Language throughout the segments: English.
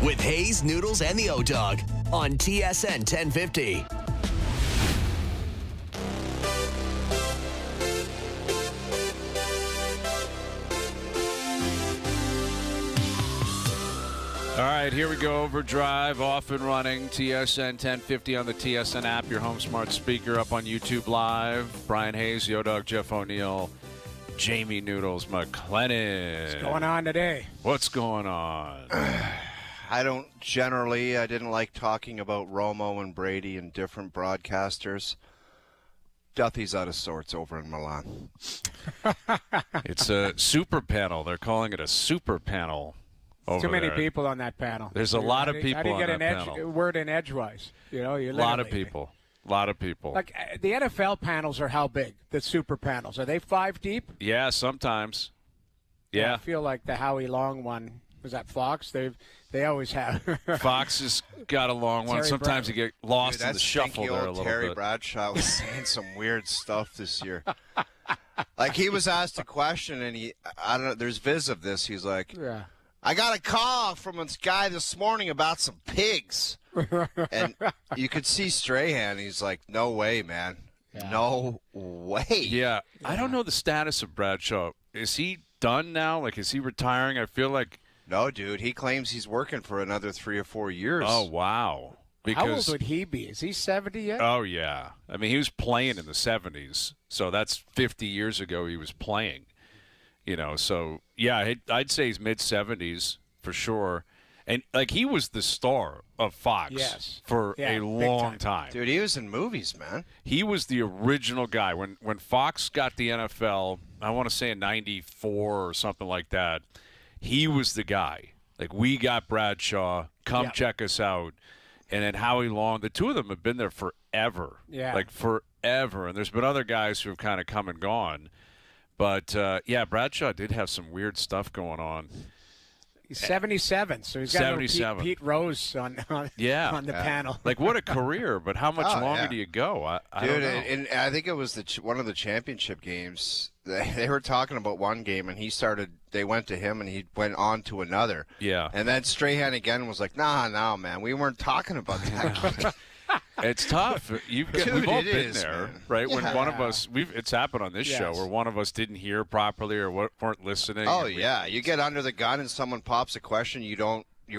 with Hayes, Noodles, and the O-Dog on TSN 1050. All right, here we go. OverDrive, off and running. TSN 1050 on the TSN app, your home smart speaker, up on YouTube Live. Brian Hayes, the O-Dog, Jeff O'Neill, Jamie Noodles McLennan. What's going on today? What's going on? I didn't like talking about Romo and Brady and different broadcasters. Duthie's out of sorts over in Milan. It's a super panel. They're calling it a super panel. Too many there. people on that panel. There's a lot of people on that panel. How do you get a word in edgewise? You know, A lot of people. Like the NFL panels are how big? The super panels, are they 5 deep? Yeah, sometimes. Yeah. I feel like the Howie Long one was that Fox. They always have. Fox has got a long one. Sometimes you get lost in the shuffle there a little Terry bit. Bradshaw was saying some weird stuff this year. Like he was asked a question, and I don't know. There's viz of this. He's like, Yeah. I got a call from this guy this morning about some pigs. And you could see Strahan. He's like, no way, man. Yeah. No way. Yeah. I don't know the status of Bradshaw. Is he done now? Like, is he retiring? I feel like. No, dude. He claims he's working for another 3 or 4 years. Oh, wow. How old would he be? Is he 70 yet? Oh, yeah. I mean, he was playing in the 70s. So that's 50 years ago he was playing. You know, so, yeah, I'd say he's mid-70s for sure. And, like, he was the star of Fox for a long time. Dude, he was in movies, man. He was the original guy. When Fox got the NFL, I want to say in 94 or something like that, he was the guy. Like, we got Bradshaw. Come check us out. And then Howie Long. The two of them have been there forever. Yeah. Like, forever. And there's been other guys who have kind of come and gone. But, Bradshaw did have some weird stuff going on. He's 77, so he's got 77. Pete Rose on the panel. Like, what a career, but how much longer do you go? I don't know. And I think it was one of the championship games. They were talking about one game, and they went to him, and he went on to another. Yeah. And then Strahan again was like, nah, man, we weren't talking about that. It's tough. We've all been there, man. Right? Yeah. When one of us, it's happened on this show where one of us didn't hear properly or weren't listening. Oh yeah, you get under the gun and someone pops a question you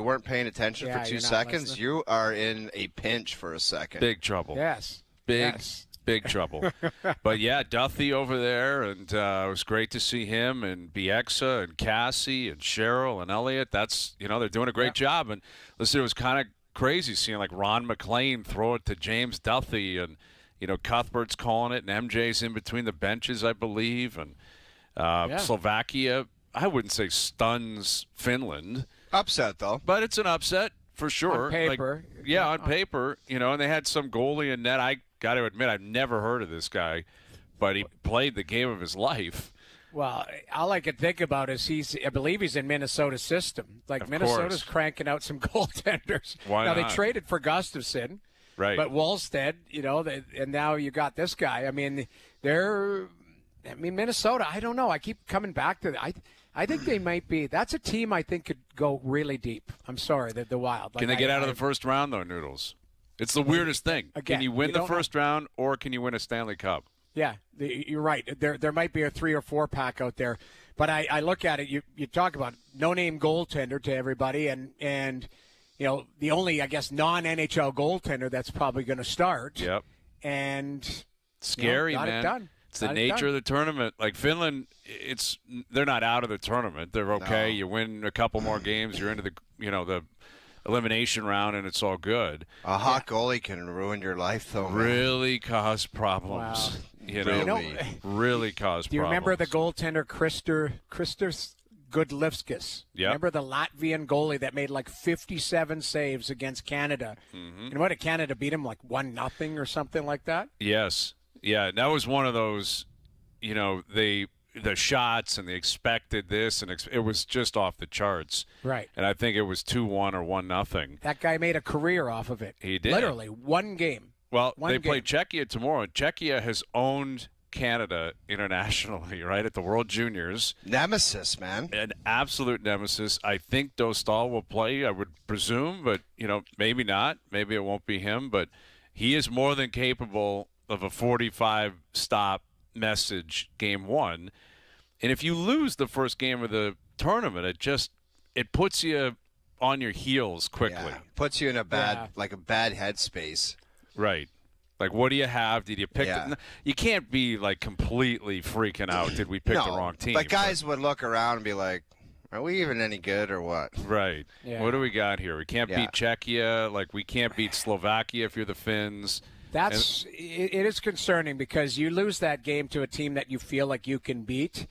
weren't paying attention for 2 seconds. Listening. You are in a pinch for a second. Big trouble. Yes. Big trouble. But yeah, Duthie over there, and it was great to see him and Bieksa and Cassie and Cheryl and Elliot. That's they're doing a great job. And listen, it was kind of crazy seeing like Ron McLean throw it to James Duthie, and Cuthbert's calling it, and MJ's in between the benches, I believe, and Slovakia, I wouldn't say stuns Finland. Upset though, but it's an upset for sure. On paper, on paper, and they had some goalie in net. I got to admit, I've never heard of this guy, but he played the game of his life. Well, all I can think about is I believe he's in Minnesota's system. Like, of Minnesota's course. Cranking out some goaltenders. Why now, not? They traded for Gustafsson. Right. But Wallstead, and now you got this guy. I mean, Minnesota, I don't know. I keep coming back to that. I think they might be. That's a team I think could go really deep. I'm sorry, the Wild. Can they get out of the first round, though, Noodles? It's the weirdest thing. Again, can you win the first round, or can you win a Stanley Cup? Yeah, you're right. There might be a 3 or 4 pack out there, but I look at it. You talk about no-name goaltender to everybody, and the only, I guess, non-NHL goaltender that's probably going to start. Yep. And scary, got man. It done. It's the nature of the tournament. Like Finland, they're not out of the tournament. They're okay. No. You win a couple more games, you're into the elimination round, and it's all good. A hot goalie can ruin your life, though. Really cause problems. Wow. Really cause problems. Do you remember the goaltender Christer Gudlevskis? Yep. Remember the Latvian goalie that made like 57 saves against Canada? Mm-hmm. And what did Canada beat him, like 1-0 or something like that? Yes. Yeah, that was one of those, the shots and they expected this, and it was just off the charts. Right. And I think it was 2-1 or 1-0. That guy made a career off of it. He did. Literally, one game. Well, they play Czechia tomorrow. Czechia has owned Canada internationally, right, at the World Juniors. Nemesis, man. An absolute nemesis. I think Dostal will play, I would presume, but, maybe not. Maybe it won't be him, but he is more than capable of a 45-stop message game one. And if you lose the first game of the tournament, it puts you on your heels quickly. Yeah. Puts you in a bad headspace. Right. Like, what do you have? Did you pick it? You can't be, completely freaking out. Did we pick the wrong team? But guys would look around and be like, are we even any good or what? Right. Yeah. What do we got here? We can't beat Czechia. We can't beat Slovakia if you're the Finns. It is concerning because you lose that game to a team that you feel like you can beat.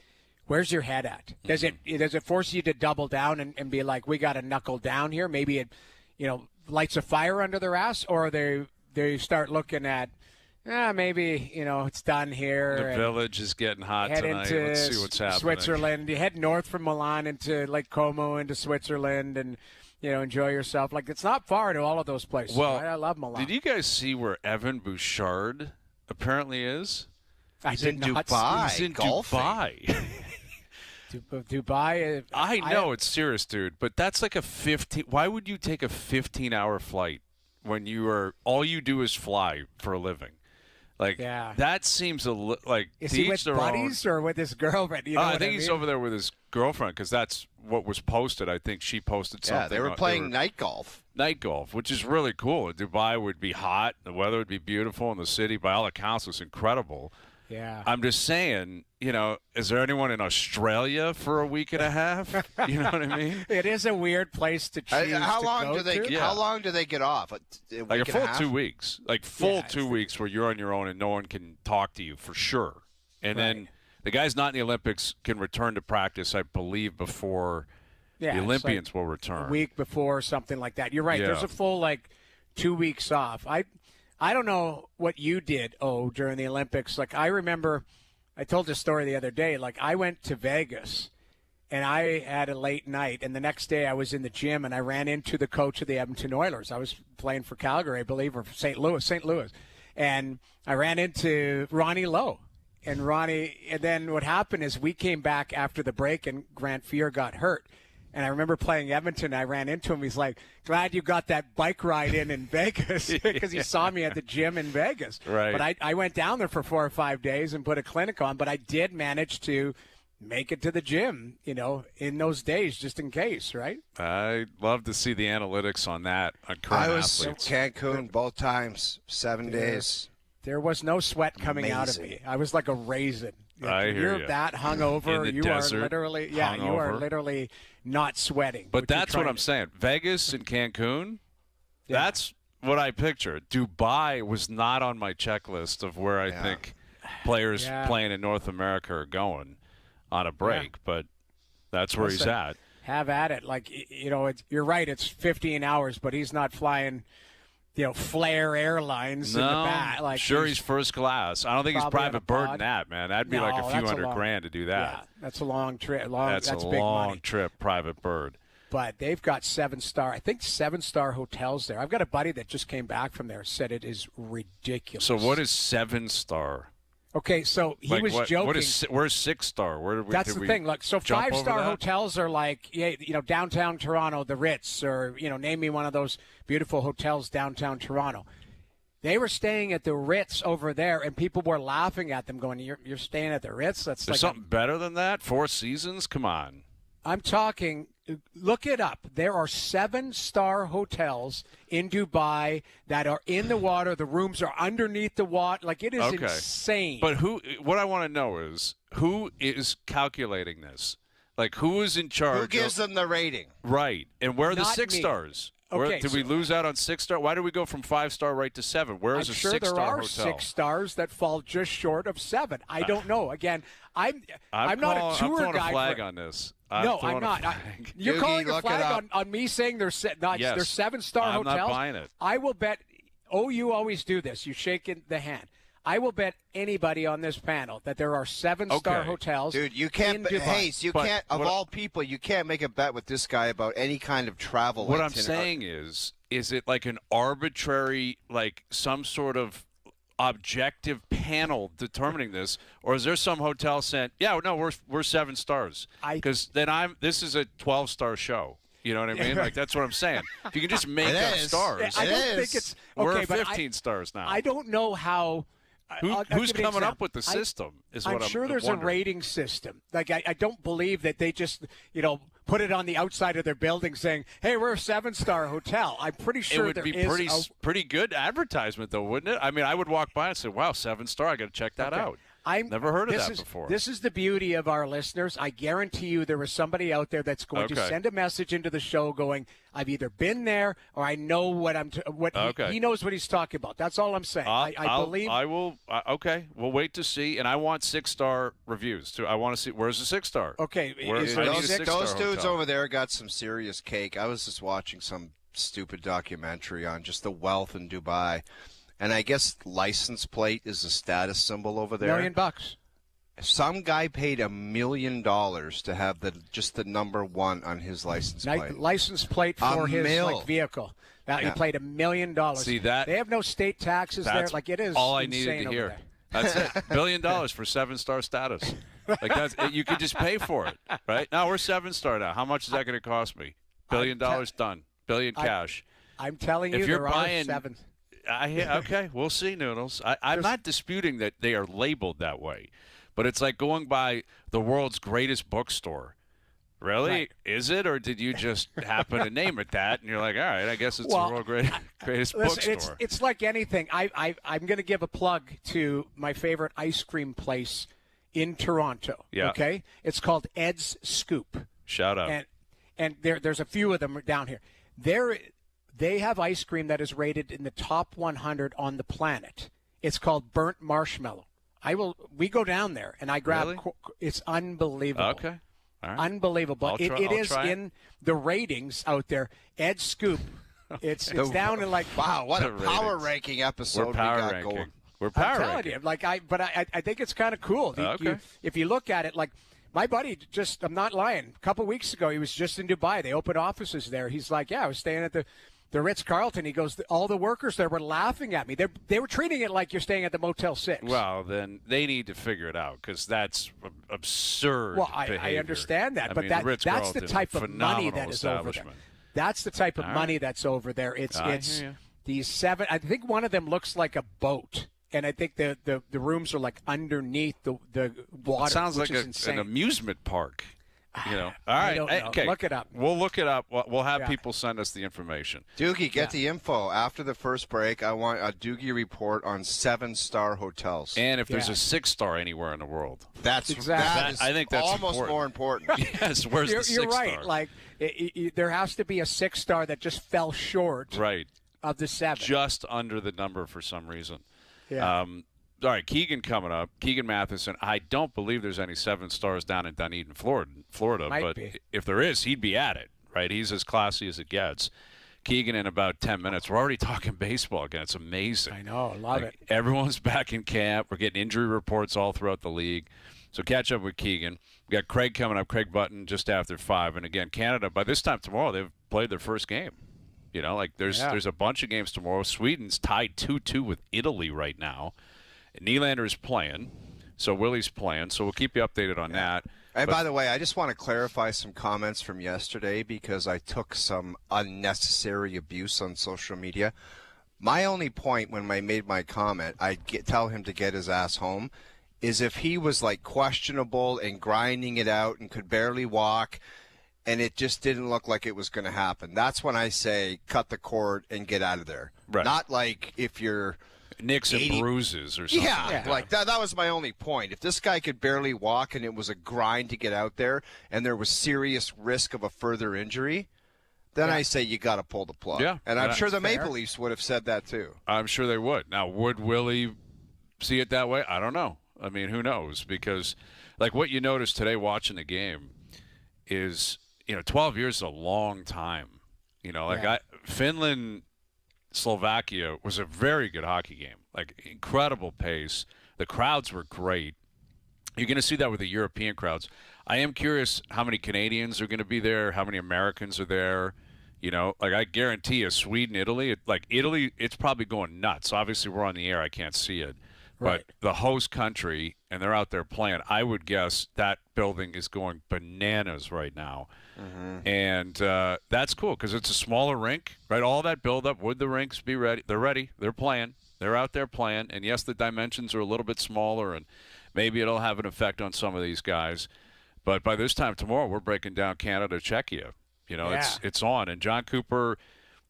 Where's your head at? Does it force you to double down and be like, we got to knuckle down here? Maybe it, lights a fire under their ass, or they start looking at, maybe, it's done here. The village is getting hot tonight. Let's see what's happening. Switzerland. You head north from Milan into Lake Como into Switzerland and, enjoy yourself. It's not far to all of those places. Well, right? I love Milan. Did you guys see where Evan Bouchard apparently is? He's in Dubai. He's in golfing. Dubai. Dubai. I know it's serious, dude, but that's like a 15. Why would you take a 15-hour flight when all you do is fly for a living? That seems like is he with buddies or with his girlfriend? I think he's over there with his girlfriend because that's what was posted. I think she posted something. Yeah, they were playing night golf. Night golf, which is really cool. Dubai would be hot. The weather would be beautiful, and the city, by all accounts, was incredible. Yeah. I'm just saying, is there anyone in Australia for a week and a half? You know what I mean? It is a weird place to choose How to long go do they? to? How long do they get off? A full 2 weeks. Full 2 weeks where you're on your own and no one can talk to you for sure. And then the guys not in the Olympics can return to practice, I believe, before the Olympians will return. A week before, something like that. You're right. Yeah. There's a full 2 weeks off. I don't know what you did, during the Olympics. I remember, I told this story the other day. I went to Vegas, and I had a late night, and the next day I was in the gym, and I ran into the coach of the Edmonton Oilers. I was playing for Calgary, I believe, or St. Louis, and I ran into Ronnie Lowe. And then what happened is we came back after the break, and Grant Fuhr got hurt. And I remember playing Edmonton. I ran into him. He's like, glad you got that bike ride in Vegas because he saw me at the gym in Vegas. Right. But I went down there for 4 or 5 days and put a clinic on. But I did manage to make it to the gym, in those days just in case, right? I'd love to see the analytics on that on current I was in athletes. Cancun both times, 7 days. There was no sweat coming out of me. I was like a raisin. I hear You're you. that hungover. In the You desert, are literally, you are hungover. literally not sweating. But that's what I'm saying. Vegas and Cancun, that's what I pictured. Dubai was not on my checklist of where I think players playing in North America are going on a break, but that's where he's at. Have at it. You're right. It's 15 hours, but he's not flying Flair Airlines in the back. He's first class. I don't think he's private bird in that, man. That'd be like a few $100,000 to do that. Yeah, that's a long trip. That's a big long money. trip, private bird. But they've got 7-star hotels there. I've got a buddy that just came back from there, said it is ridiculous. So what is 7-star? Okay, so he was joking. Where's 6-star? That's the thing. Look, so 5-star hotels are downtown Toronto, the Ritz, or name me one of those beautiful hotels downtown Toronto. They were staying at the Ritz over there, and people were laughing at them, going, "You're staying at the Ritz? There's something better than that? 4 Seasons? Come on." I'm talking. Look it up. There are 7-star hotels in Dubai that are in the water. The rooms are underneath the water. It is insane. But what I want to know is who is calculating this? Who is in charge? Who gives them the rating? Right. And where are the Not 6 me. stars? Okay, did we lose out on 6-star? Why did we go from 5-star right to 7? Where is I'm a sure 6-star there are hotel? 6 stars that fall just short of 7. I don't know. Again, I'm not a tour I'm throwing guy. a flag on this. No, I'm not. You're Doogie, calling a look it flag up. on me saying they're 7-star I'm hotels? not buying it. I will bet. You always do this. You shake in the hand. I will bet anybody on this panel that there are 7-star hotels. Dude, you can't. in Dubai. Hayes, you can't. Of all people, you can't make a bet with this guy about any kind of travel. What I'm saying is it like an arbitrary, some sort of objective panel determining this, or is there some hotel saying, "Yeah, no, we're 7 stars"? Because then this is a 12-star show. You know what I mean? Like, that's what I'm saying. If you can just make up stars. I don't think it's okay. We're 15 stars now. I don't know how. Who's coming up with the system? I'm sure there's a rating system. Like, I don't believe that they just put it on the outside of their building saying, "Hey, we're a 7-star hotel." I'm pretty sure it would be pretty good advertisement, though, wouldn't it? I mean, I would walk by and say, "Wow, 7-star! I got to check that out." I've never heard of that before. This is the beauty of our listeners. I guarantee you there was somebody out there that's going to send a message into the show going, "I've either been there or I know what he knows what he's talking about." That's all I'm saying. I believe. I will. Okay, we'll wait to see. And I want 6-star reviews too. I want to see where's the 6-star. Okay, those dudes over there got some serious cake. I was just watching some stupid documentary on just the wealth in Dubai. And I guess license plate is a status symbol over there. $1 million. Some guy paid $1 million to have the number 1 on his license plate. License plate for his vehicle. Now he paid $1 million. See that? They have no state taxes there. Like, it is all I needed to hear. That's it. $1 billion for 7-star status. Like, you could just pay for it, right? Now we're 7-star now. How much is that going to cost me? $1 billion done. $1 billion cash. I'm telling you, there are 7. Okay, we'll see, Noodles. I'm not disputing that they are labeled that way, but it's like going by the world's greatest bookstore. Really? Right. Is it, or did you just happen to name it that, and you're like, all right, I guess it's the world's greatest bookstore? It's like anything. I'm going to give a plug to my favorite ice cream place in Toronto. Yeah. Okay? It's called Ed's Scoop. Shout out. And there's a few of them down here. They have ice cream that is rated in the top 100 on the planet. It's called burnt marshmallow. We go down there and I grab. Really? It's unbelievable. Okay, all right. Unbelievable. It is in the ratings out there. Ed's Scoop. It's down in like wow. What a power ranking episode we got going. We're power ranking. I'm telling you, I think it's kind of cool. If you look at it, like. My buddy I'm not lying, a couple weeks ago, he was just in Dubai. They opened offices there. He's like, yeah, I was staying at the Ritz-Carlton. He goes, all the workers there were laughing at me. They were treating it like you're staying at the Motel 6. Well, then they need to figure it out because that's absurd behavior. I understand that, but that's the type of money that is over there. That's the type of money that's over there. It's these 7. I think one of them looks like a boat. And I think the rooms are like underneath the water. It sounds like an amusement park. All right. Okay. Look it up. We'll look it up. We'll have people send us the information. Doogie, get the info. After the first break, I want a Doogie report on 7-star hotels. And if there's a 6-star anywhere in the world. That's exactly. I think that's almost more important. Yes. Where's the 6-star? You're right. Like there has to be a 6-star that just fell short. Right. Of the 7. Just under the number for some reason. Yeah. All right, Keegan coming up. Keegan Matheson. I don't believe there's any 7-stars down in Dunedin, Florida. But if there is, he'd be at it, right? He's as classy as it gets. Keegan in about 10 minutes. We're already talking baseball again. It's amazing. I know. Love it. Everyone's back in camp. We're getting injury reports all throughout the league. So catch up with Keegan. We got Craig coming up, Craig Button, just after 5. And, again, Canada, by this time tomorrow, they've played their first game. There's a bunch of games tomorrow. Sweden's tied 2-2 with Italy right now. Nylander's playing, so Willie's playing. So we'll keep you updated on that. And by the way, I just want to clarify some comments from yesterday because I took some unnecessary abuse on social media. My only point when I made my comment, tell him to get his ass home, is if he was like questionable and grinding it out and could barely walk – and it just didn't look like it was going to happen. That's when I say cut the cord and get out of there. Right. Not like if you're nicks and bruises or something. Yeah, like that was my only point. If this guy could barely walk and it was a grind to get out there and there was serious risk of a further injury, then I say you got to pull the plug. Yeah. And I'm sure the Maple Leafs would have said that too. I'm sure they would. Now, would Willie see it that way? I don't know. I mean, who knows? Because like what you noticed today watching the game is – 12 years is a long time. Finland, Slovakia was a very good hockey game. Like, incredible pace. The crowds were great. You're going to see that with the European crowds. I am curious how many Canadians are going to be there, how many Americans are there. You know, like I guarantee you, Sweden, Italy, Italy, it's probably going nuts. Obviously, we're on the air. I can't see it. Right. But the host country, and they're out there playing, I would guess that building is going bananas right now. Mm-hmm. And that's cool because it's a smaller rink, right? All that buildup, would the rinks be ready? They're ready. They're playing. They're out there playing. And, yes, the dimensions are a little bit smaller, and maybe it'll have an effect on some of these guys. But by this time tomorrow, we're breaking down Canada, Czechia. You know, it's on. And John Cooper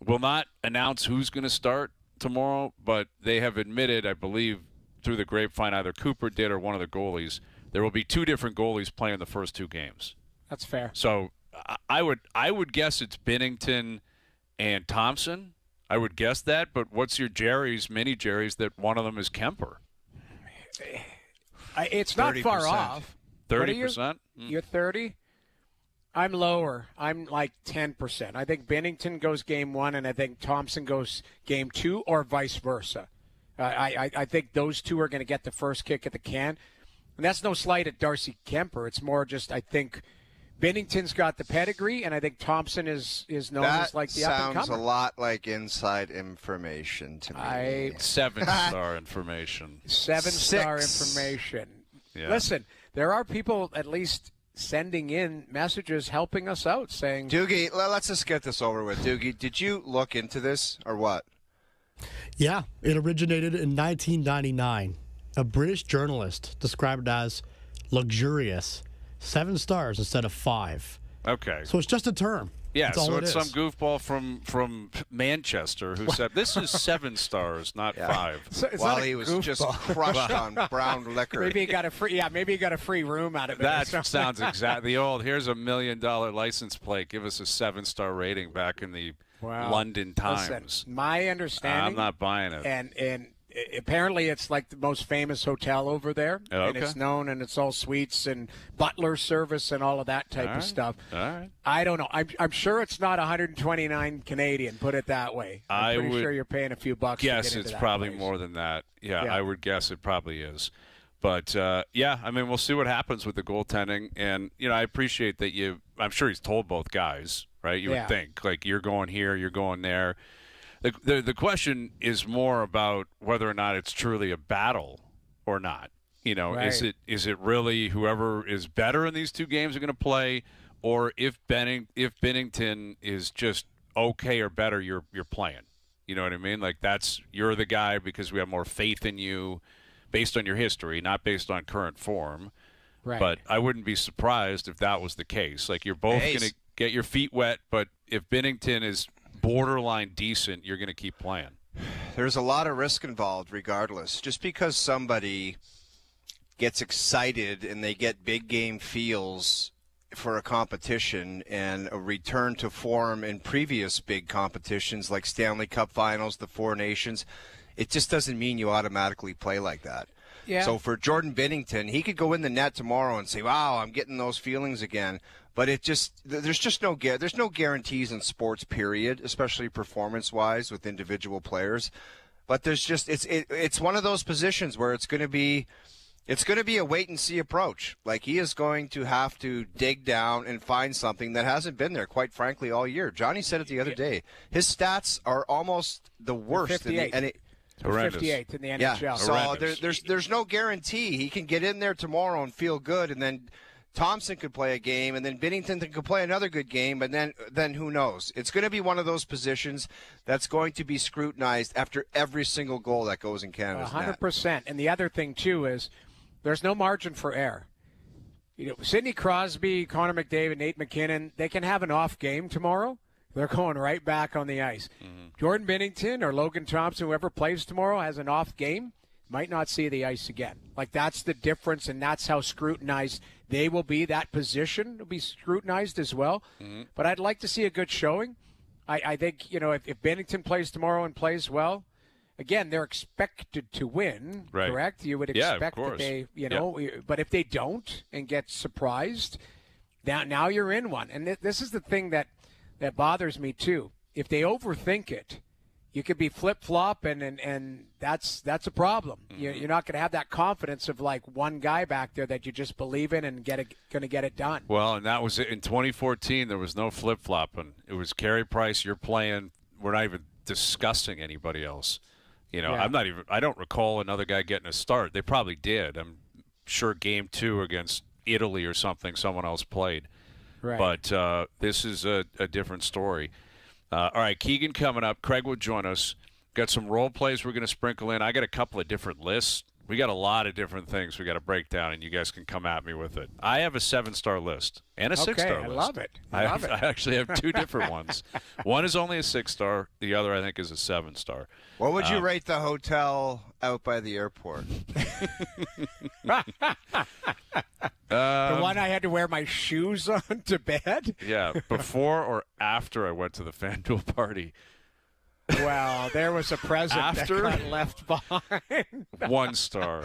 will not announce who's going to start tomorrow, but they have admitted, I believe, through the grapevine, either Cooper did or one of the goalies, there will be 2 different goalies playing the first 2 games. That's fair. So I would guess it's Binnington and Thompson. I would guess that, but what's your mini Jerry's that one of them is Kemper? It's not 30%. Far off. 30%? You're 30? I'm lower. I'm like 10%. I think Binnington goes game 1, and I think Thompson goes game 2, or vice versa. I think those 2 are going to get the first kick at the can. And that's no slight at Darcy Kemper. It's more just I think Binnington's got the pedigree, and I think Thompson is known as like the up-and-comer. That sounds a lot like inside information to me. 7-star information. 7-star information. Yeah. Listen, there are people at least sending in messages helping us out saying, Doogie, let's just get this over with. Doogie, did you look into this or what? Yeah, it originated in 1999. A British journalist described it as luxurious. 7 stars instead of 5. Okay. So it's just a term. Yeah, That's all so it it's is. some goofball from Manchester who said this is 7 stars, not 5. So it's While not a he was goofball. just crushed on brown liquor. Maybe he got a free room out of it. That sounds exactly the old. Here's $1 million license plate. Give us a 7-star rating back in the London Times. Listen, my understanding. I'm not buying it. And apparently it's like the most famous hotel over there, and it's known, and it's all suites and butler service and all of that type of stuff. All right. I don't know. I'm sure it's not 129 Canadian. Put it that way. I'm pretty sure you're paying a few bucks. Yes, to get into it's that probably place. more than that. Yeah, I would guess it probably is. But, yeah, I mean, we'll see what happens with the goaltending. And, you know, I appreciate that I'm sure he's told both guys, right? You would think, like, you're going here, you're going there. The question is more about whether or not it's truly a battle or not. You know, right. is it really whoever is better in these 2 games are going to play, or if Binnington is just okay or better, you're playing. You know what I mean? Like you're the guy because we have more faith in you based on your history, not based on current form. Right. But I wouldn't be surprised if that was the case. Like you're both going to get your feet wet, but if Binnington is borderline decent, you're going to keep playing. There's a lot of risk involved regardless. Just because somebody gets excited and they get big game feels for a competition and a return to form in previous big competitions like Stanley Cup Finals, the Four Nations, it just doesn't mean you automatically play like that. Yeah. So for Jordan Binnington, he could go in the net tomorrow and say, wow, I'm getting those feelings again. But there's no guarantees in sports, period, especially performance-wise with individual players. But it's one of those positions where it's going to be a wait-and-see approach. Like he is going to have to dig down and find something that hasn't been there, quite frankly, all year. Johnny said it the other day. His stats are almost the worst. 58th in the NHL. Yeah, so there's no guarantee he can get in there tomorrow and feel good, and then Thompson could play a game, and then Binnington could play another good game, and then who knows? It's going to be one of those positions that's going to be scrutinized after every single goal that goes in Canada's net. 100%. And the other thing, too, is there's no margin for error. You know, Sidney Crosby, Connor McDavid, Nate McKinnon, they can have an off game tomorrow. They're going right back on the ice. Mm-hmm. Jordan Binnington or Logan Thompson, whoever plays tomorrow, has an off game, might not see the ice again. Like, that's the difference, and that's how scrutinized they will be. That position will be scrutinized as well. Mm-hmm. But I'd like to see a good showing. I think, you know, if Binnington plays tomorrow and plays well, again, they're expected to win, right. Correct? You would expect that they, you know, but if they don't and get surprised, now you're in one. And this is the thing that bothers me, too. If they overthink it, you could be flip-flop, and that's a problem. You're not going to have that confidence of like one guy back there that you just believe in and going to get it done. Well, and that was it. In 2014, there was no flip-flopping. It was Carey Price, you're playing. We're not even discussing anybody else. I don't recall another guy getting a start. They probably did. I'm sure game 2 against Italy or something, someone else played. Right. But this is a different story. All right, Keegan coming up. Craig will join us. Got some role plays we're going to sprinkle in. I got a couple of different lists. We got a lot of different things we got to break down, and you guys can come at me with it. I have a 7-star list and a 6-star list. I love it. I love it. I actually have 2 different ones. One is only a 6-star. The other, I think, is a 7-star. What would you rate the hotel out by the airport? The one I had to wear my shoes on to bed? Yeah, before or after I went to the FanDuel party. Well, there was a present After? that got left behind. 1 star.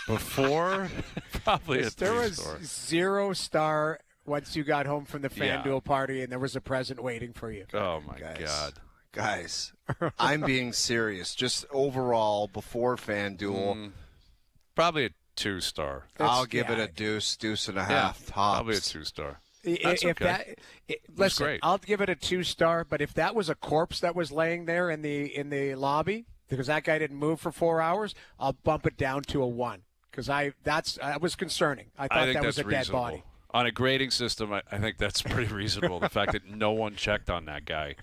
Before, probably a 3-star. There was 0-star once you got home from the Yeah. FanDuel party, and there was a present waiting for you. Oh, my God. Guys, I'm being serious. Just overall, before FanDuel, Probably a 2-star. I'll give it a deuce and a half. Tops. Probably a 2-star. If okay. Listen, great. I'll give it a 2-star, but if that was a corpse that was laying there in the lobby because that guy didn't move for 4 hours, I'll bump it down to a 1 because that was concerning. I thought think that was that's a dead reasonable. body. On a grading system, I think that's pretty reasonable. The fact that no one checked on that guy,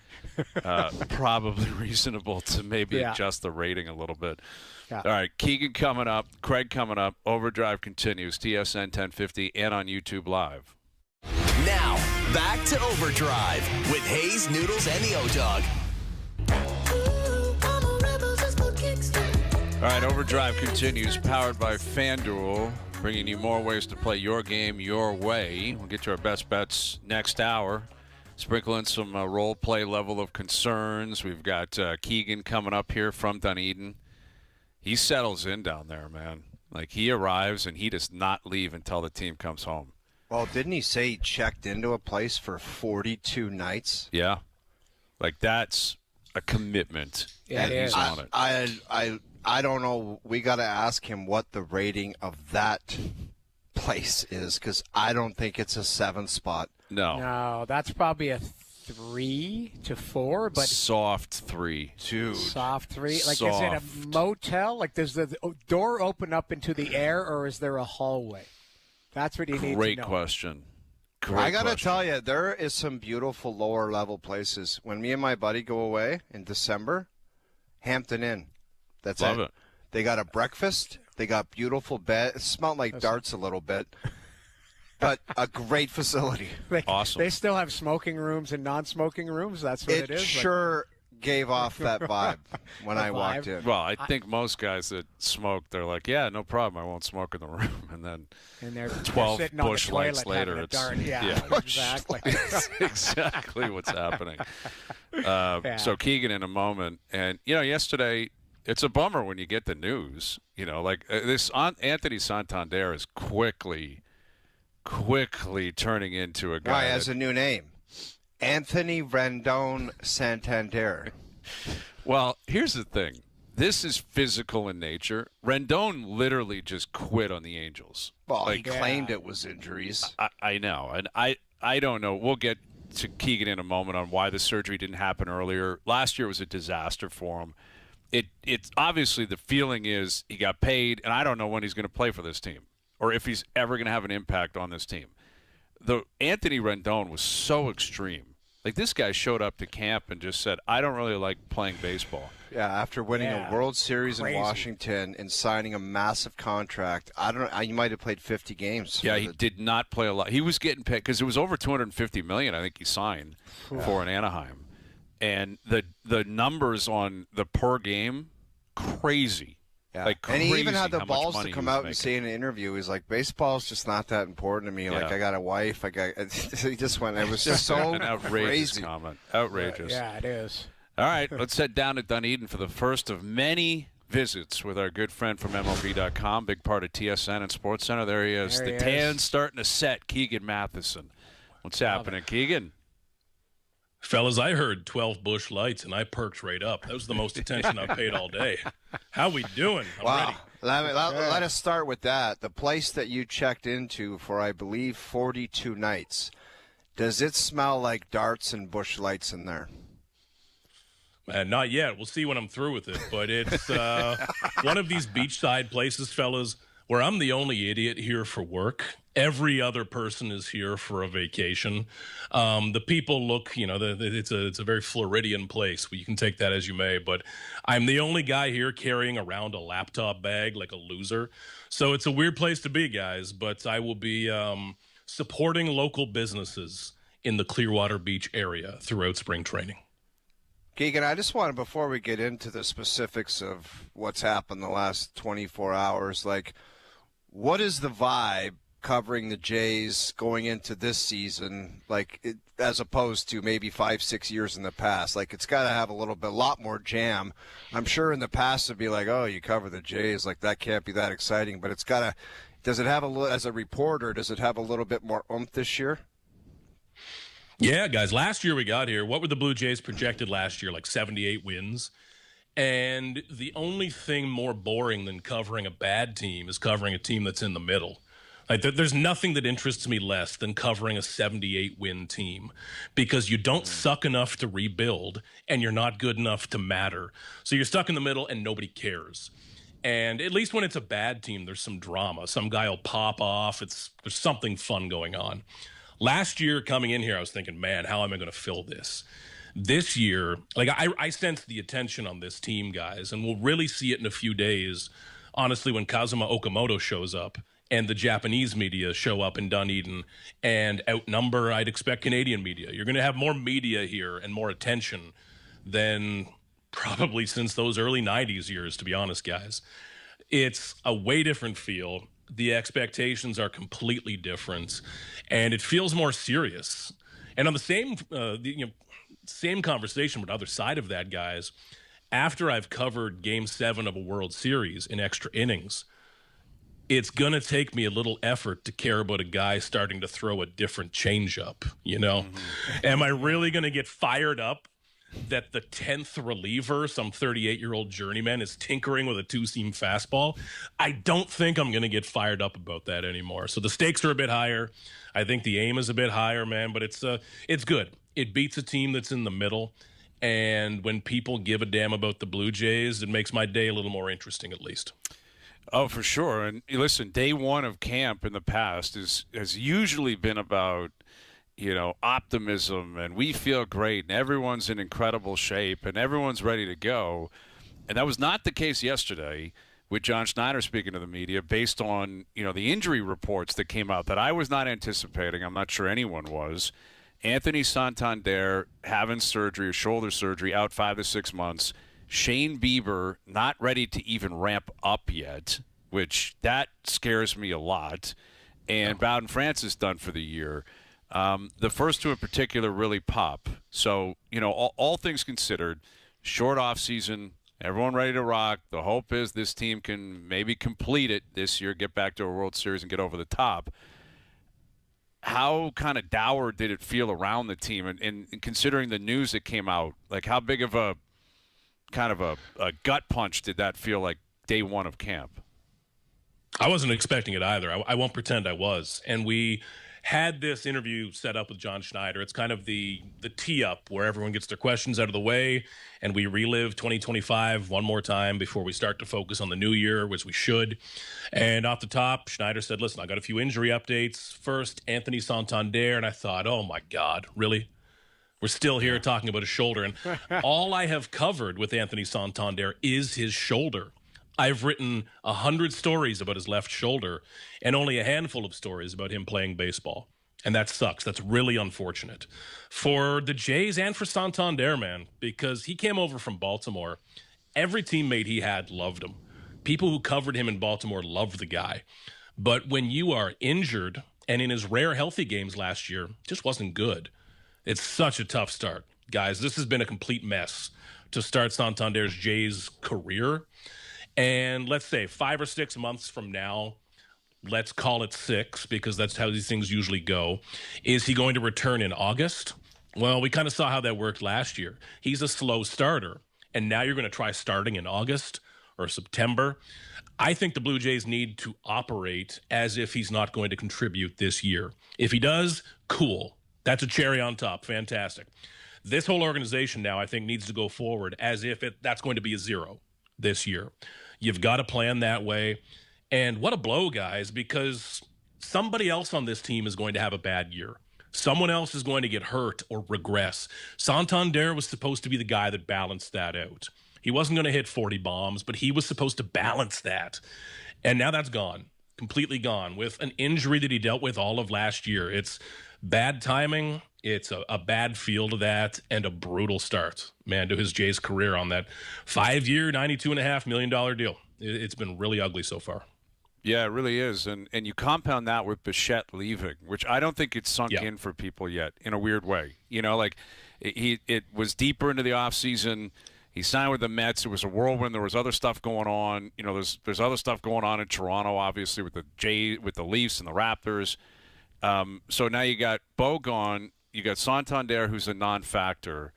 probably reasonable to maybe adjust the rating a little bit. Yeah. All right, Keegan coming up, Craig coming up. Overdrive continues, TSN 1050 and on YouTube Live. Now, back to Overdrive with Hayes, Noodles, and the O-Dog. All right, Overdrive continues, powered by FanDuel, bringing you more ways to play your game your way. We'll get to our best bets next hour. Sprinkle in some role play level of concerns. We've got Keegan coming up here from Dunedin. He settles in down there, man. Like, he arrives and he does not leave until the team comes home. Well, didn't he say he checked into a place for 42 nights? Yeah. Like, that's a commitment. Yeah, and it he's is. on it. I don't know. We got to ask him what the rating of that place is because I don't think it's a 7 spot. No, that's probably a 3 to 4, but Soft 3. Dude. soft 3. Like, Soft. is it a motel? Like, does the door open up into the air, or is there a hallway? That's what you need to know. Great question. I got to tell you, there is some beautiful lower level places. When me and my buddy go away in December, Hampton Inn. That's Love it. it. They got a breakfast. They got beautiful bed. It smelled like darts a little bit, but a great facility. Awesome. They still have smoking rooms and non-smoking rooms. That's what it is. Sure gave off that vibe when I walked in. Well, I think most guys that smoke, they're like, yeah, no problem. I won't smoke in the room. And then And they're 12 sitting on the bush lights toilet having later, a it's dart. Yeah, yeah. exactly. That's exactly what's happening. So Keegan in a moment. And, yesterday, it's a bummer when you get the news. Like Anthony Santander is quickly turning into a guy. Guy has a new name. Anthony Rendon Santander. Well, here's the thing. This is physical in nature. Rendon literally just quit on the Angels. Well, he claimed it was injuries. I know. And I don't know. We'll get to Keegan in a moment on why the surgery didn't happen earlier. Last year was a disaster for him. It's obviously the feeling is he got paid, and I don't know when he's going to play for this team or if he's ever going to have an impact on this team. The Anthony Rendon was so extreme. Like, this guy showed up to camp and just said, I don't really like playing baseball. Yeah, after winning a World Series in Washington and signing a massive contract, I don't know, you might have played 50 games. Yeah, he did not play a lot. He was getting paid because it was over $250 million, I think he signed for in Anaheim. And the numbers on the per game, crazy. Yeah. Like, and he even crazy had the how much balls money to come he was out and making. say in an interview, he's like, baseball's just not that important to me. Like, Yeah. I got a wife. He just went, it was just so An outrageous crazy. comment. Outrageous. Yeah, it is. All right, let's head down to Dunedin for the first of many visits with our good friend from MLB.com, big part of TSN and SportsCenter. There he is. There he The is. tan's starting to set, Keegan Matheson. What's happening, Keegan? Fellas, I heard 12 Busch Lights, and I perked right up. That was the most attention I've paid all day. How we doing? I'm ready. Let us start with that. The place that you checked into for, I believe, 42 nights, does it smell like darts and Busch Lights in there? Not yet. We'll see when I'm through with it. But it's one of these beachside places, fellas, where I'm the only idiot here for work. Every other person is here for a vacation. The people look, it's a very Floridian place. You can take that as you may, but I'm the only guy here carrying around a laptop bag like a loser. So it's a weird place to be, guys, but I will be supporting local businesses in the Clearwater Beach area throughout spring training. Keegan, I just wanted, before we get into the specifics of what's happened the last 24 hours, what is the vibe covering the Jays going into this season, as opposed to maybe 5-6 years in the past? It's got to have a lot more jam. I'm sure in the past it'd be oh, you cover the Jays, that can't be that exciting. But it's got to. Does it have as a reporter? Does it have a little bit more oomph this year? Yeah, guys. Last year we got here. What were the Blue Jays projected last year? 78 wins. And the only thing more boring than covering a bad team is covering a team that's in the middle. There's nothing that interests me less than covering a 78-win team, because you don't suck enough to rebuild and you're not good enough to matter. So you're stuck in the middle and nobody cares. And at least when it's a bad team, there's some drama. Some guy will pop off. There's something fun going on. Last year coming in here, I was thinking, man, how am I going to fill this? This year, I sense the attention on this team, guys, and we'll really see it in a few days, honestly, when Kazuma Okamoto shows up and the Japanese media show up in Dunedin and outnumber, I'd expect, Canadian media. You're going to have more media here and more attention than probably since those early 90s years, to be honest, guys. It's a way different feel. The expectations are completely different, and it feels more serious. And on the same conversation, but other side of that, guys, after I've covered Game 7 of a World Series in extra innings, it's going to take me a little effort to care about a guy starting to throw a different changeup, Am I really going to get fired up that the 10th reliever, some 38-year-old journeyman, is tinkering with a two-seam fastball? I don't think I'm going to get fired up about that anymore. So the stakes are a bit higher. I think the aim is a bit higher, man, but it's good. It beats a team that's in the middle, and when people give a damn about the Blue Jays, it makes my day a little more interesting, at least. Oh, for sure. And listen, day one of camp in the past has usually been about, optimism, and we feel great, and everyone's in incredible shape, and everyone's ready to go. And that was not the case yesterday with John Schneider speaking to the media based on, the injury reports that came out that I was not anticipating. I'm not sure anyone was. Anthony Santander having surgery, a shoulder surgery, out 5 to 6 months. Shane Bieber not ready to even ramp up yet, which that scares me a lot. And Bowden Francis done for the year. The first two in particular really pop. So, all things considered, short off season, everyone ready to rock. The hope is this team can maybe complete it this year, get back to a World Series and get over the top. How kind of dour did it feel around the team? And considering the news that came out, how big of a kind of a gut punch did that feel like day one of camp? I wasn't expecting it either. I won't pretend I was. And we had this interview set up with John Schneider. It's kind of the tee up where everyone gets their questions out of the way, and we relive 2025 one more time before we start to focus on the new year, which we should. And off the top, Schneider said, listen, I got a few injury updates. First, Anthony Santander. And I thought, oh my God, really? We're still here talking about his shoulder. And all I have covered with Anthony Santander is his shoulder. I've written 100 stories about his left shoulder and only a handful of stories about him playing baseball. And that sucks. That's really unfortunate for the Jays and for Santander, man, because he came over from Baltimore. Every teammate he had loved him. People who covered him in Baltimore loved the guy. But when you are injured, and in his rare healthy games last year, just wasn't good. It's such a tough start. Guys, this has been a complete mess to start Santander's Jays career. And let's say 5 or 6 months from now, let's call it 6 because that's how these things usually go. Is he going to return in August? Well, we kind of saw how that worked last year. He's a slow starter, and now you're going to try starting in August or September. I think the Blue Jays need to operate as if he's not going to contribute this year. If he does, cool. That's a cherry on top. Fantastic. This whole organization now, I think, needs to go forward as if that's going to be a zero this year. You've got to plan that way. And what a blow, guys, because somebody else on this team is going to have a bad year. Someone else is going to get hurt or regress. Santander was supposed to be the guy that balanced that out. He wasn't going to hit 40 bombs, but he was supposed to balance that. And now that's gone, completely gone, with an injury that he dealt with all of last year. It's bad timing. It's a bad feel to that and a brutal start, man, to his Jays career on that 5-year, $92.5 million deal. It's been really ugly so far. Yeah, it really is. And you compound that with Bichette leaving, which I don't think it's sunk in for people yet in a weird way. You know, like it was deeper into the offseason. He signed with the Mets. It was a whirlwind. There was other stuff going on. You know, there's other stuff going on in Toronto, obviously, with the Leafs and the Raptors. So now you got Bo gone. You got Santander, who's a non-factor.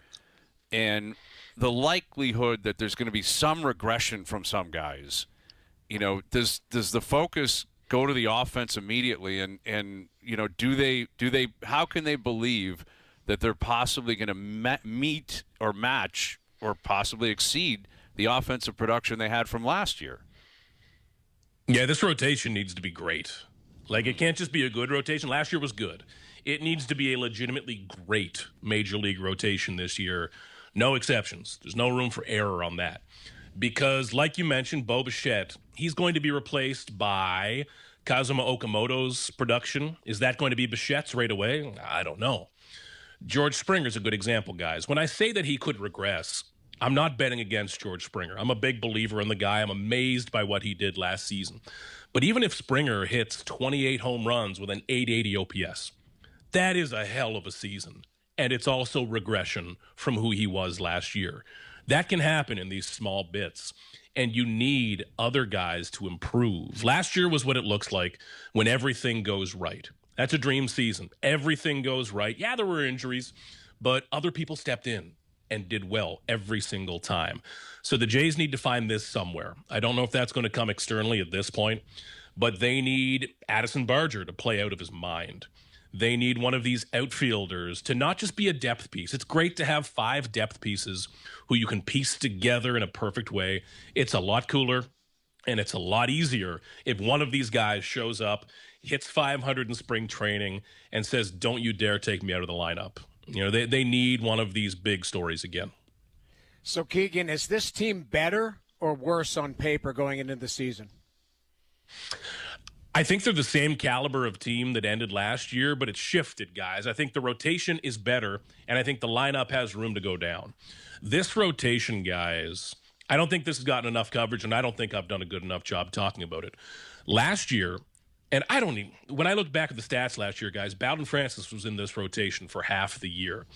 And the likelihood that there's going to be some regression from some guys. You know, does the focus go to the offense immediately, and you know, do they how can they believe that they're possibly going to meet or match or possibly exceed the offensive production they had from last year? Yeah, this rotation needs to be great. Like, it can't just be a good rotation. Last year was good. It needs to be a legitimately great major league rotation this year. No exceptions. There's no room for error on that. Because, like you mentioned, Bo Bichette, he's going to be replaced by Kazuma Okamoto's production. Is that going to be Bichette's right away? I don't know. George Springer's a good example, guys. When I say that he could regress, I'm not betting against George Springer. I'm a big believer in the guy. I'm amazed by what he did last season. But even if Springer hits 28 home runs with an 880 OPS, that is a hell of a season. And it's also regression from who he was last year. That can happen in these small bits, and you need other guys to improve. Last year was what it looks like when everything goes right. That's a dream season. Everything goes right. Yeah, there were injuries, but other people stepped in and did well every single time. So the Jays need to find this somewhere. I don't know if that's going to come externally at this point, but they need Addison Barger to play out of his mind. They need one of these outfielders to not just be a depth piece. It's great to have 5 depth pieces who you can piece together in a perfect way. It's a lot cooler, and it's a lot easier if one of these guys shows up, hits 500 in spring training, and says, "Don't you dare take me out of the lineup." You know, they need one of these big stories again. So, Keegan, is this team better or worse on paper going into the season? I think they're the same caliber of team that ended last year, but it's shifted, guys. I think the rotation is better, and I think the lineup has room to go down. This rotation, guys, I don't think this has gotten enough coverage, and I don't think I've done a good enough job talking about it. Last year, and when I look back at the stats last year, guys, Bowden Francis was in this rotation for half the year.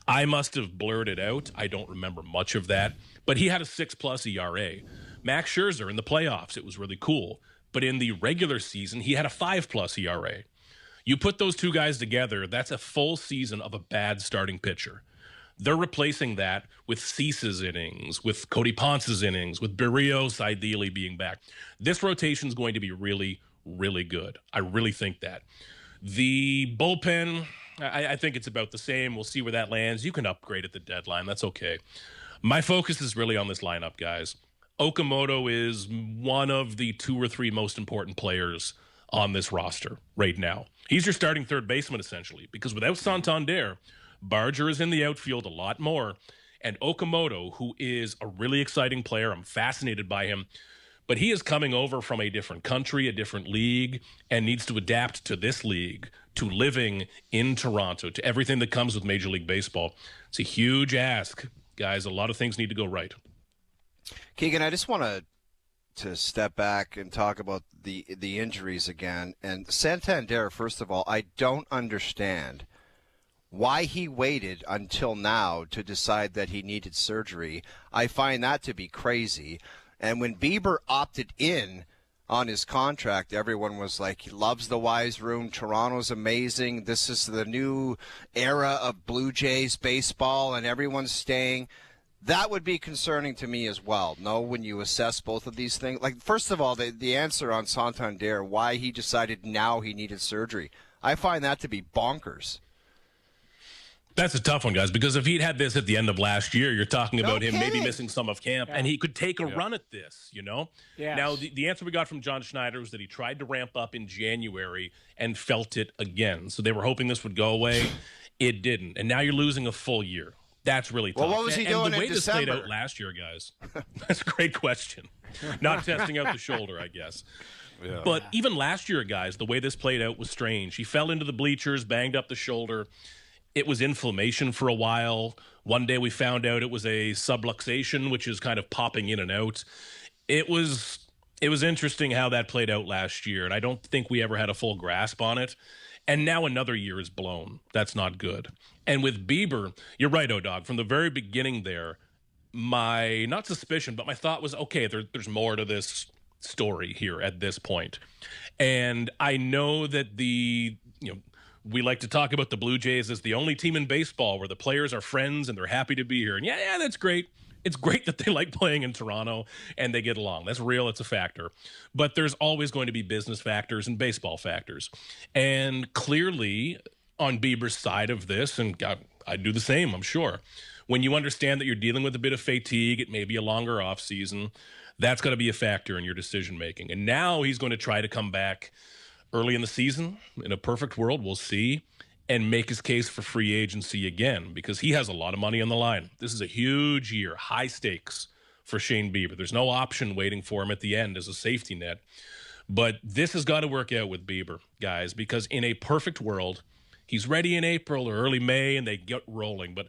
I must have blurred it out. I don't remember much of that, but he had a 6+ ERA. Max Scherzer in the playoffs, it was really cool. But in the regular season, he had a 5+ ERA. You put those two guys together, that's a full season of a bad starting pitcher. They're replacing that with Cease's innings, with Cody Ponce's innings, with Berrios ideally being back. This rotation is going to be really, really good. I really think that. The bullpen, I think it's about the same. We'll see where that lands. You can upgrade at the deadline. That's okay. My focus is really on this lineup, guys. Okamoto is one of the 2 or 3 most important players on this roster right now. He's your starting third baseman, essentially, because without Santander, Barger is in the outfield a lot more, and Okamoto, who is a really exciting player, I'm fascinated by him, but he is coming over from a different country, a different league, and needs to adapt to this league, to living in Toronto, to everything that comes with Major League Baseball. It's a huge ask, guys. A lot of things need to go right. Keegan, I just want to step back and talk about the injuries again. And Santander, first of all, I don't understand why he waited until now to decide that he needed surgery. I find that to be crazy. And when Bieber opted in, on his contract, everyone was like, he loves the Wise Room. Toronto's amazing. This is the new era of Blue Jays baseball, and everyone's staying. That would be concerning to me as well. No, when you assess both of these things. Like, first of all, the answer on Santander, why he decided now he needed surgery, I find that to be bonkers. That's a tough one, guys, because if he'd had this at the end of last year, you're talking about him maybe missing some of camp, and he could take a run at this, you know? Yes. Now, the answer we got from John Schneider was that he tried to ramp up in January and felt it again. So they were hoping this would go away. It didn't. And now you're losing a full year. That's really tough. Well, what was he doing and the way in this December? played out last year, guys, that's a great question. Not testing out the shoulder, I guess. Yeah. But even last year, guys, the way this played out was strange. He fell into the bleachers, banged up the shoulder. It was inflammation for a while. One day we found out it was a subluxation, which is kind of popping in and out. It was interesting how that played out last year, and I don't think we ever had a full grasp on it. And now another year is blown. That's not good. And with Bieber, you're right, O-Dog. From the very beginning there, my, not suspicion, but my thought was, okay, there's more to this story here at this point. And I know that we like to talk about the Blue Jays as the only team in baseball where the players are friends and they're happy to be here. And yeah, that's great. It's great that they like playing in Toronto and they get along. That's real. It's a factor. But there's always going to be business factors and baseball factors. And clearly on Bieber's side of this, and I'd do the same, I'm sure, when you understand that you're dealing with a bit of fatigue, it may be a longer off season, that's got to be a factor in your decision making. And now he's going to try to come back early in the season. In a perfect world, we'll see, and make his case for free agency again, because he has a lot of money on the line. This is a huge year, high stakes for Shane Bieber. There's no option waiting for him at the end as a safety net. But this has got to work out with Bieber, guys, because in a perfect world, he's ready in April or early May and they get rolling. But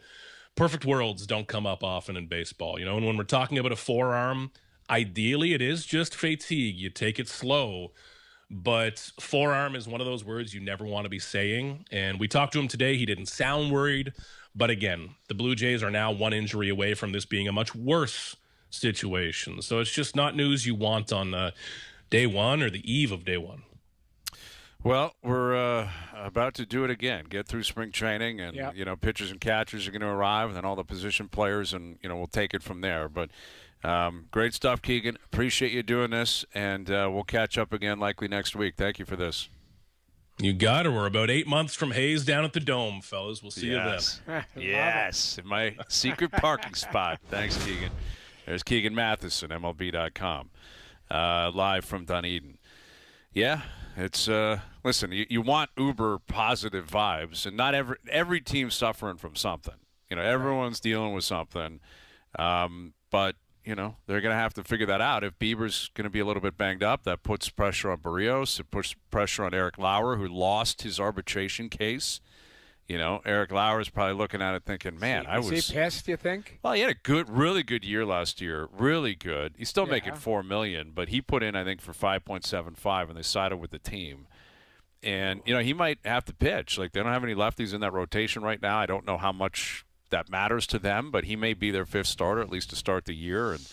perfect worlds don't come up often in baseball, you know. And when we're talking about a forearm, ideally it is just fatigue. You take it slow. But forearm is one of those words you never want to be saying. And we talked to him today. He didn't sound worried. But again, the Blue Jays are now one injury away from this being a much worse situation. So it's just not news you want on day one or the eve of day one. Well, we're about to do it again. Get through spring training, and pitchers and catchers are going to arrive, and then all the position players, and we'll take it from there. But great stuff, Keegan. Appreciate you doing this, and we'll catch up again likely next week. Thank you for this. You got it. We're about 8 months from Hayes down at the Dome, fellas. We'll see you then. Yes, in my secret parking spot. Thanks, Keegan. There's Keegan Matheson, MLB.com, live from Dunedin. Yeah, it's listen. You want uber positive vibes, and not every team's suffering from something. Everyone's dealing with something, but they're going to have to figure that out. If Bieber's going to be a little bit banged up, that puts pressure on Barrios. It puts pressure on Eric Lauer, who lost his arbitration case. Eric Lauer is probably looking at it thinking, man, Is he pissed, you think? Well, he had a really good year last year. Really good. He's still making $4 million, but he put in, I think, for 5.75, and they sided with the team. And, he might have to pitch. Like, they don't have any lefties in that rotation right now. I don't know how much that matters to them, but he may be their fifth starter, at least to start the year. And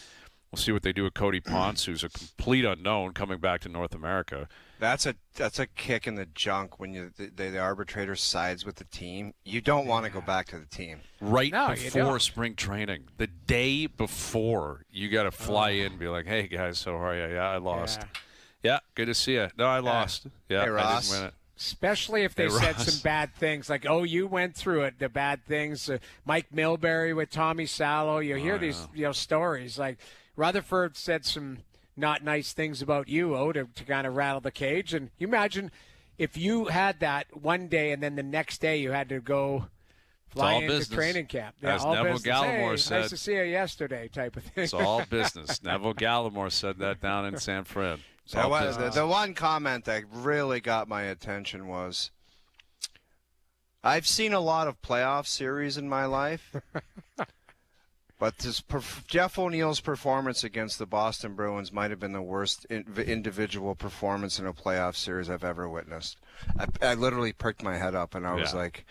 we'll see what they do with Cody Ponce, who's a complete unknown coming back to North America. That's a kick in the junk when the arbitrator sides with the team. You don't want to go back to the team. Before spring training. The day before, you got to fly in and be like, hey, guys, how are you? Yeah, I lost. Yeah, good to see you. No, I lost. Yeah, hey, Ross. I didn't win it. Especially if they said some bad things, like, oh, you went through it, the bad things. Mike Milbury with Tommy Salo. You hear these stories. Like, Rutherford said some not nice things about you, to kind of rattle the cage. And you imagine if you had that one day and then the next day you had to go fly into training camp. As Neville Gallimore said. Nice to see you yesterday type of thing. It's all business. Neville Gallimore said that down in San Fran. The one comment that really got my attention was, I've seen a lot of playoff series in my life, but Jeff O'Neill's performance against the Boston Bruins might have been the worst individual performance in a playoff series I've ever witnessed. I literally perked my head up, and I was like,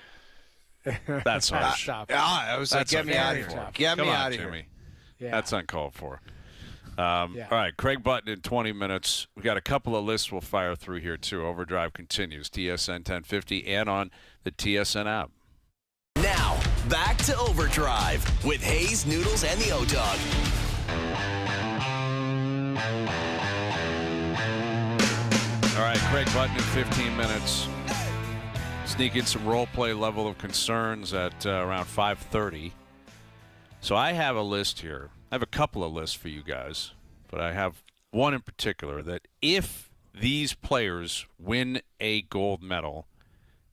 that's harsh. I was like, get me out of here. Get me out of here. Jimmy. Yeah. That's uncalled for. All right, Craig Button in 20 minutes. We got a couple of lists we'll fire through here, too. Overdrive continues, TSN 1050 and on the TSN app. Now, back to Overdrive with Hayes, Noodles, and the O-Dog. All right, Craig Button in 15 minutes. Sneak in some role play level of concerns at around 5:30. So I have a list here. I have a couple of lists for you guys, but I have one in particular that if these players win a gold medal,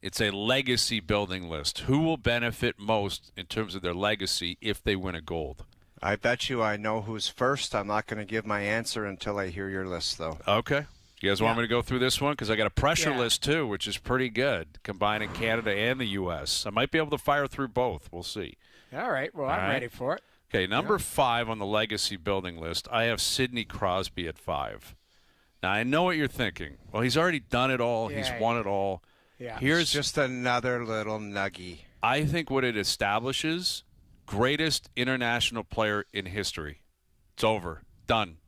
it's a legacy building list. Who will benefit most in terms of their legacy if they win a gold? I bet you I know who's first. I'm not going to give my answer until I hear your list, though. Okay. You guys want me to go through this one? Because I got a pressure list, too, which is pretty good, combining Canada and the U.S. I might be able to fire through both. We'll see. All right. Well, I'm ready for it. Okay, number 5 on the legacy building list, I have Sidney Crosby at 5. Now, I know what you're thinking. Well, he's already done it all. He's won it all. Yeah. Here's It's just another little nuggie. I think what it establishes, greatest international player in history. It's over. Done.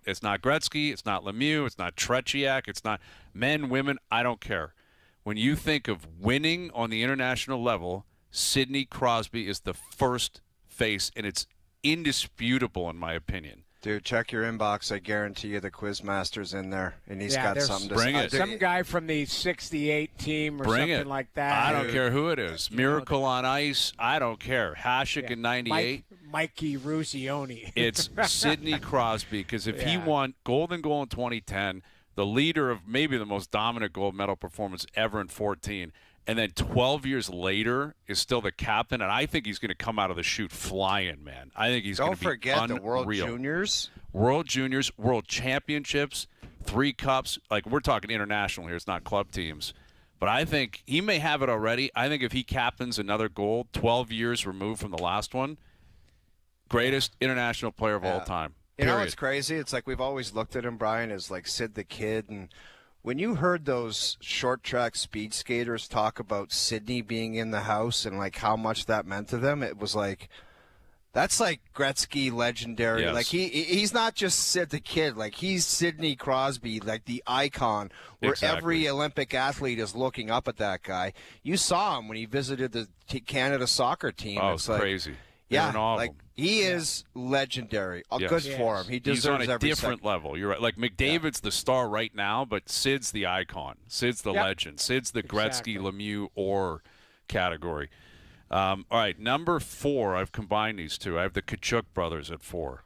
It's not Gretzky, it's not Lemieux, it's not Tretiak, it's not men, women, I don't care. When you think of winning on the international level, Sidney Crosby is the first face, and it's indisputable in my opinion. Dude, check your inbox. I guarantee you the Quizmaster's in there, and he's got something to bring say. it. Some guy from the 68 team or something like that. I don't care who it is. Miracle on Ice, I don't care. Hasek in 98. Mikey Rusioni. It's Sidney Crosby, because if he won golden goal in 2010, the leader of maybe the most dominant gold medal performance ever in 14, and then 12 years later is still the captain, and I think he's going to come out of the chute flying, man. I think he's going to be unreal. Don't forget the World Juniors. World Juniors, World Championships, 3 cups. Like, we're talking international here. It's not club teams. But I think he may have it already. I think if he captains another gold, 12 years removed from the last one, greatest international player of all time. You know what's crazy? It's like we've always looked at him, Brian, as like Sid the Kid. And when you heard those short track speed skaters talk about Sydney being in the house and like how much that meant to them, it was like, that's like Gretzky legendary. Yes. Like he's not just Sid the Kid. Like he's Sidney Crosby, like the icon where every Olympic athlete is looking up at that guy. You saw him when he visited the Canada soccer team. Oh, it's like, crazy. Yeah, like he is legendary. Good for him. He deserves He's on a different second. level. You're right. Like McDavid's the star right now, but Sid's the icon. Sid's the legend. Sid's the Gretzky, Lemieux, or category. All right, number 4, I've combined these two. I have the Tkachuk brothers at 4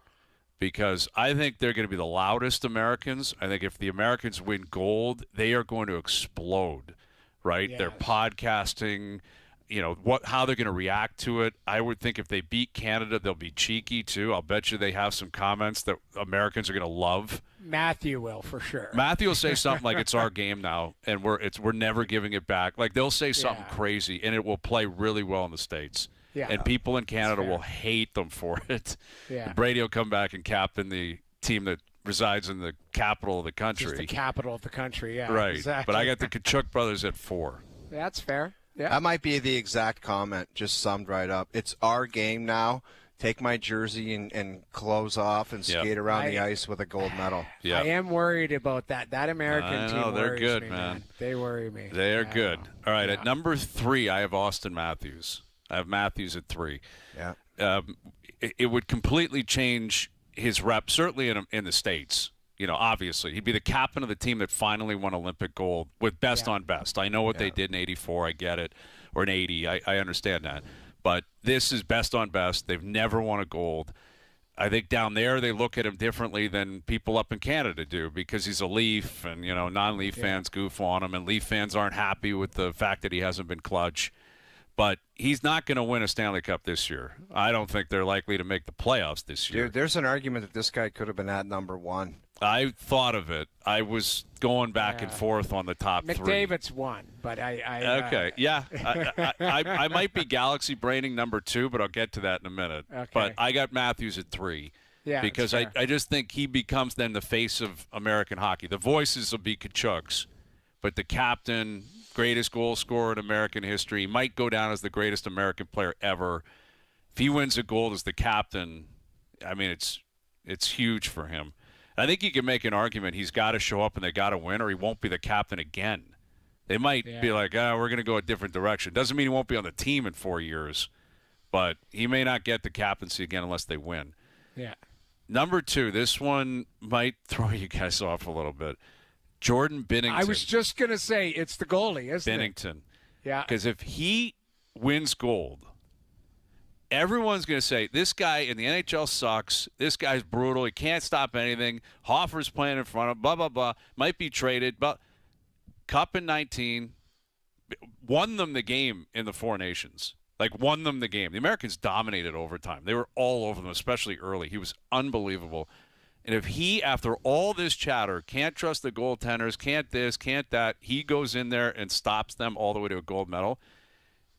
because I think they're going to be the loudest Americans. I think if the Americans win gold, they are going to explode, right? Yes. They're podcasting, how they're going to react to it. I would think if they beat Canada, they'll be cheeky too. I'll bet you they have some comments that Americans are going to love. Matthew will, for sure. Matthew will say something like, it's our game now, and we're never giving it back. Like, they'll say something crazy, and it will play really well in the States. Yeah. And people in Canada will hate them for it. Yeah. And Brady will come back and captain the team that resides in the capital of the country. Just the capital of the country, yeah. Right. Exactly. But I got the Tkachuk brothers at 4. That's fair. Yeah. That might be the exact comment, just summed right up. It's our game now. Take my jersey and clothes off and skate around the ice with a gold medal. Yeah. I am worried about that. That American team they're worries good, me, man. They worry me. They are good. All right, at number 3, I have Austin Matthews. I have Matthews at 3. Yeah. It would completely change his rep, certainly in the States. Obviously. He'd be the captain of the team that finally won Olympic gold with best on best. I know what they did in 84. I get it. Or in 80. I understand that. But this is best on best. They've never won a gold. I think down there they look at him differently than people up in Canada do because he's a Leaf and, non-Leaf fans goof on him and Leaf fans aren't happy with the fact that he hasn't been clutch. But he's not going to win a Stanley Cup this year. I don't think they're likely to make the playoffs this year. Dude, there's an argument that this guy could have been at number 1. I thought of it. I was going back and forth on the top 3. McDavid's 1, but Okay, I might be galaxy braining number 2, but I'll get to that in a minute. Okay. But I got Matthews at 3. Yeah, because I just think he becomes then the face of American hockey. The voices will be Tkachuk's, but the captain, greatest goal scorer in American history, might go down as the greatest American player ever. If he wins a gold as the captain, I mean, it's It's huge for him. I think you can make an argument he's got to show up and they got to win, or he won't be the captain again. They might be like, we're going to go a different direction. Doesn't mean he won't be on the team in 4 years, but he may not get the captaincy again unless they win. Yeah. Number 2, this one might throw you guys off a little bit. Jordan Binnington. I was just going to say, it's the goalie, isn't it? Binnington. Yeah. Because if he wins gold, everyone's going to say, this guy in the NHL sucks. This guy's brutal. He can't stop anything. Hoffer's playing in front of him, blah, blah, blah. Might be traded. But Cup in 19, won them the game in the Four Nations. Like, won them the game. The Americans dominated overtime. They were all over them, especially early. He was unbelievable. And if he, after all this chatter, can't trust the goaltenders, can't this, can't that, he goes in there and stops them all the way to a gold medal,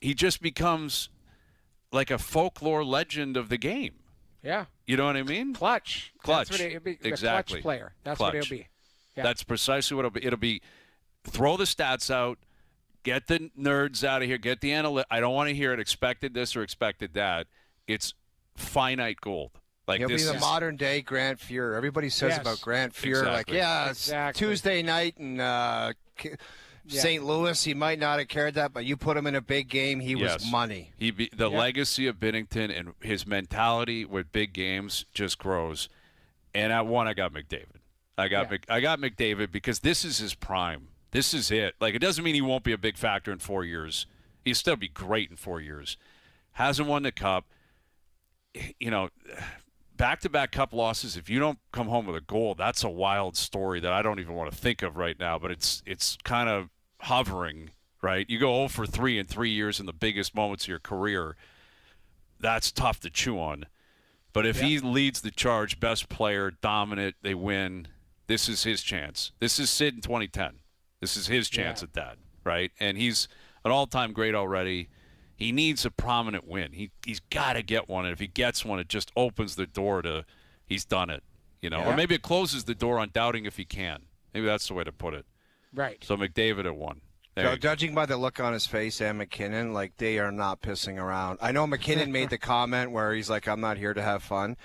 he just becomes like a folklore legend of the game. Yeah. You know what I mean? Clutch. Clutch. That's what it'll be. Exactly. The clutch player. That's Clutch. what it'll be. Yeah. That's precisely what it'll be. It'll be throw the stats out, get the nerds out of here, get the analytics. I don't want to hear it expected this or expected that. It's finite gold. Like He'll this be the is, modern day Grant Fuhr. Everybody says about Grant Fuhr, Exactly. like, it's Tuesday night in St. Louis. He might not have cared that, but you put him in a big game, he was money. The legacy of Binnington and his mentality with big games just grows. And at one, I got McDavid. I got McDavid because this is his prime. This is it. Like, it doesn't mean he won't be a big factor in 4 years. He'll still be great in 4 years. Hasn't won the Cup. You know, back-to-back Cup losses, if you don't come home with a goal, that's a wild story that I don't even want to think of right now, but it's kind of hovering, right? You go 0 for 3 in 3 years in the biggest moments of your career. That's tough to chew on. But if he leads the charge, best player, dominant, they win, this is his chance. This is Sid in 2010. This is his chance at that, right? And he's an all-time great already. He needs a prominent win. He's got to get one, and if he gets one, it just opens the door to he's done it, you know. Or maybe it closes the door on doubting if he can. Maybe that's the way to put it. Right. So McDavid at 1. So judging by the look on his face and McKinnon, like, they are not pissing around. I know McKinnon made the comment where he's like, I'm not here to have fun.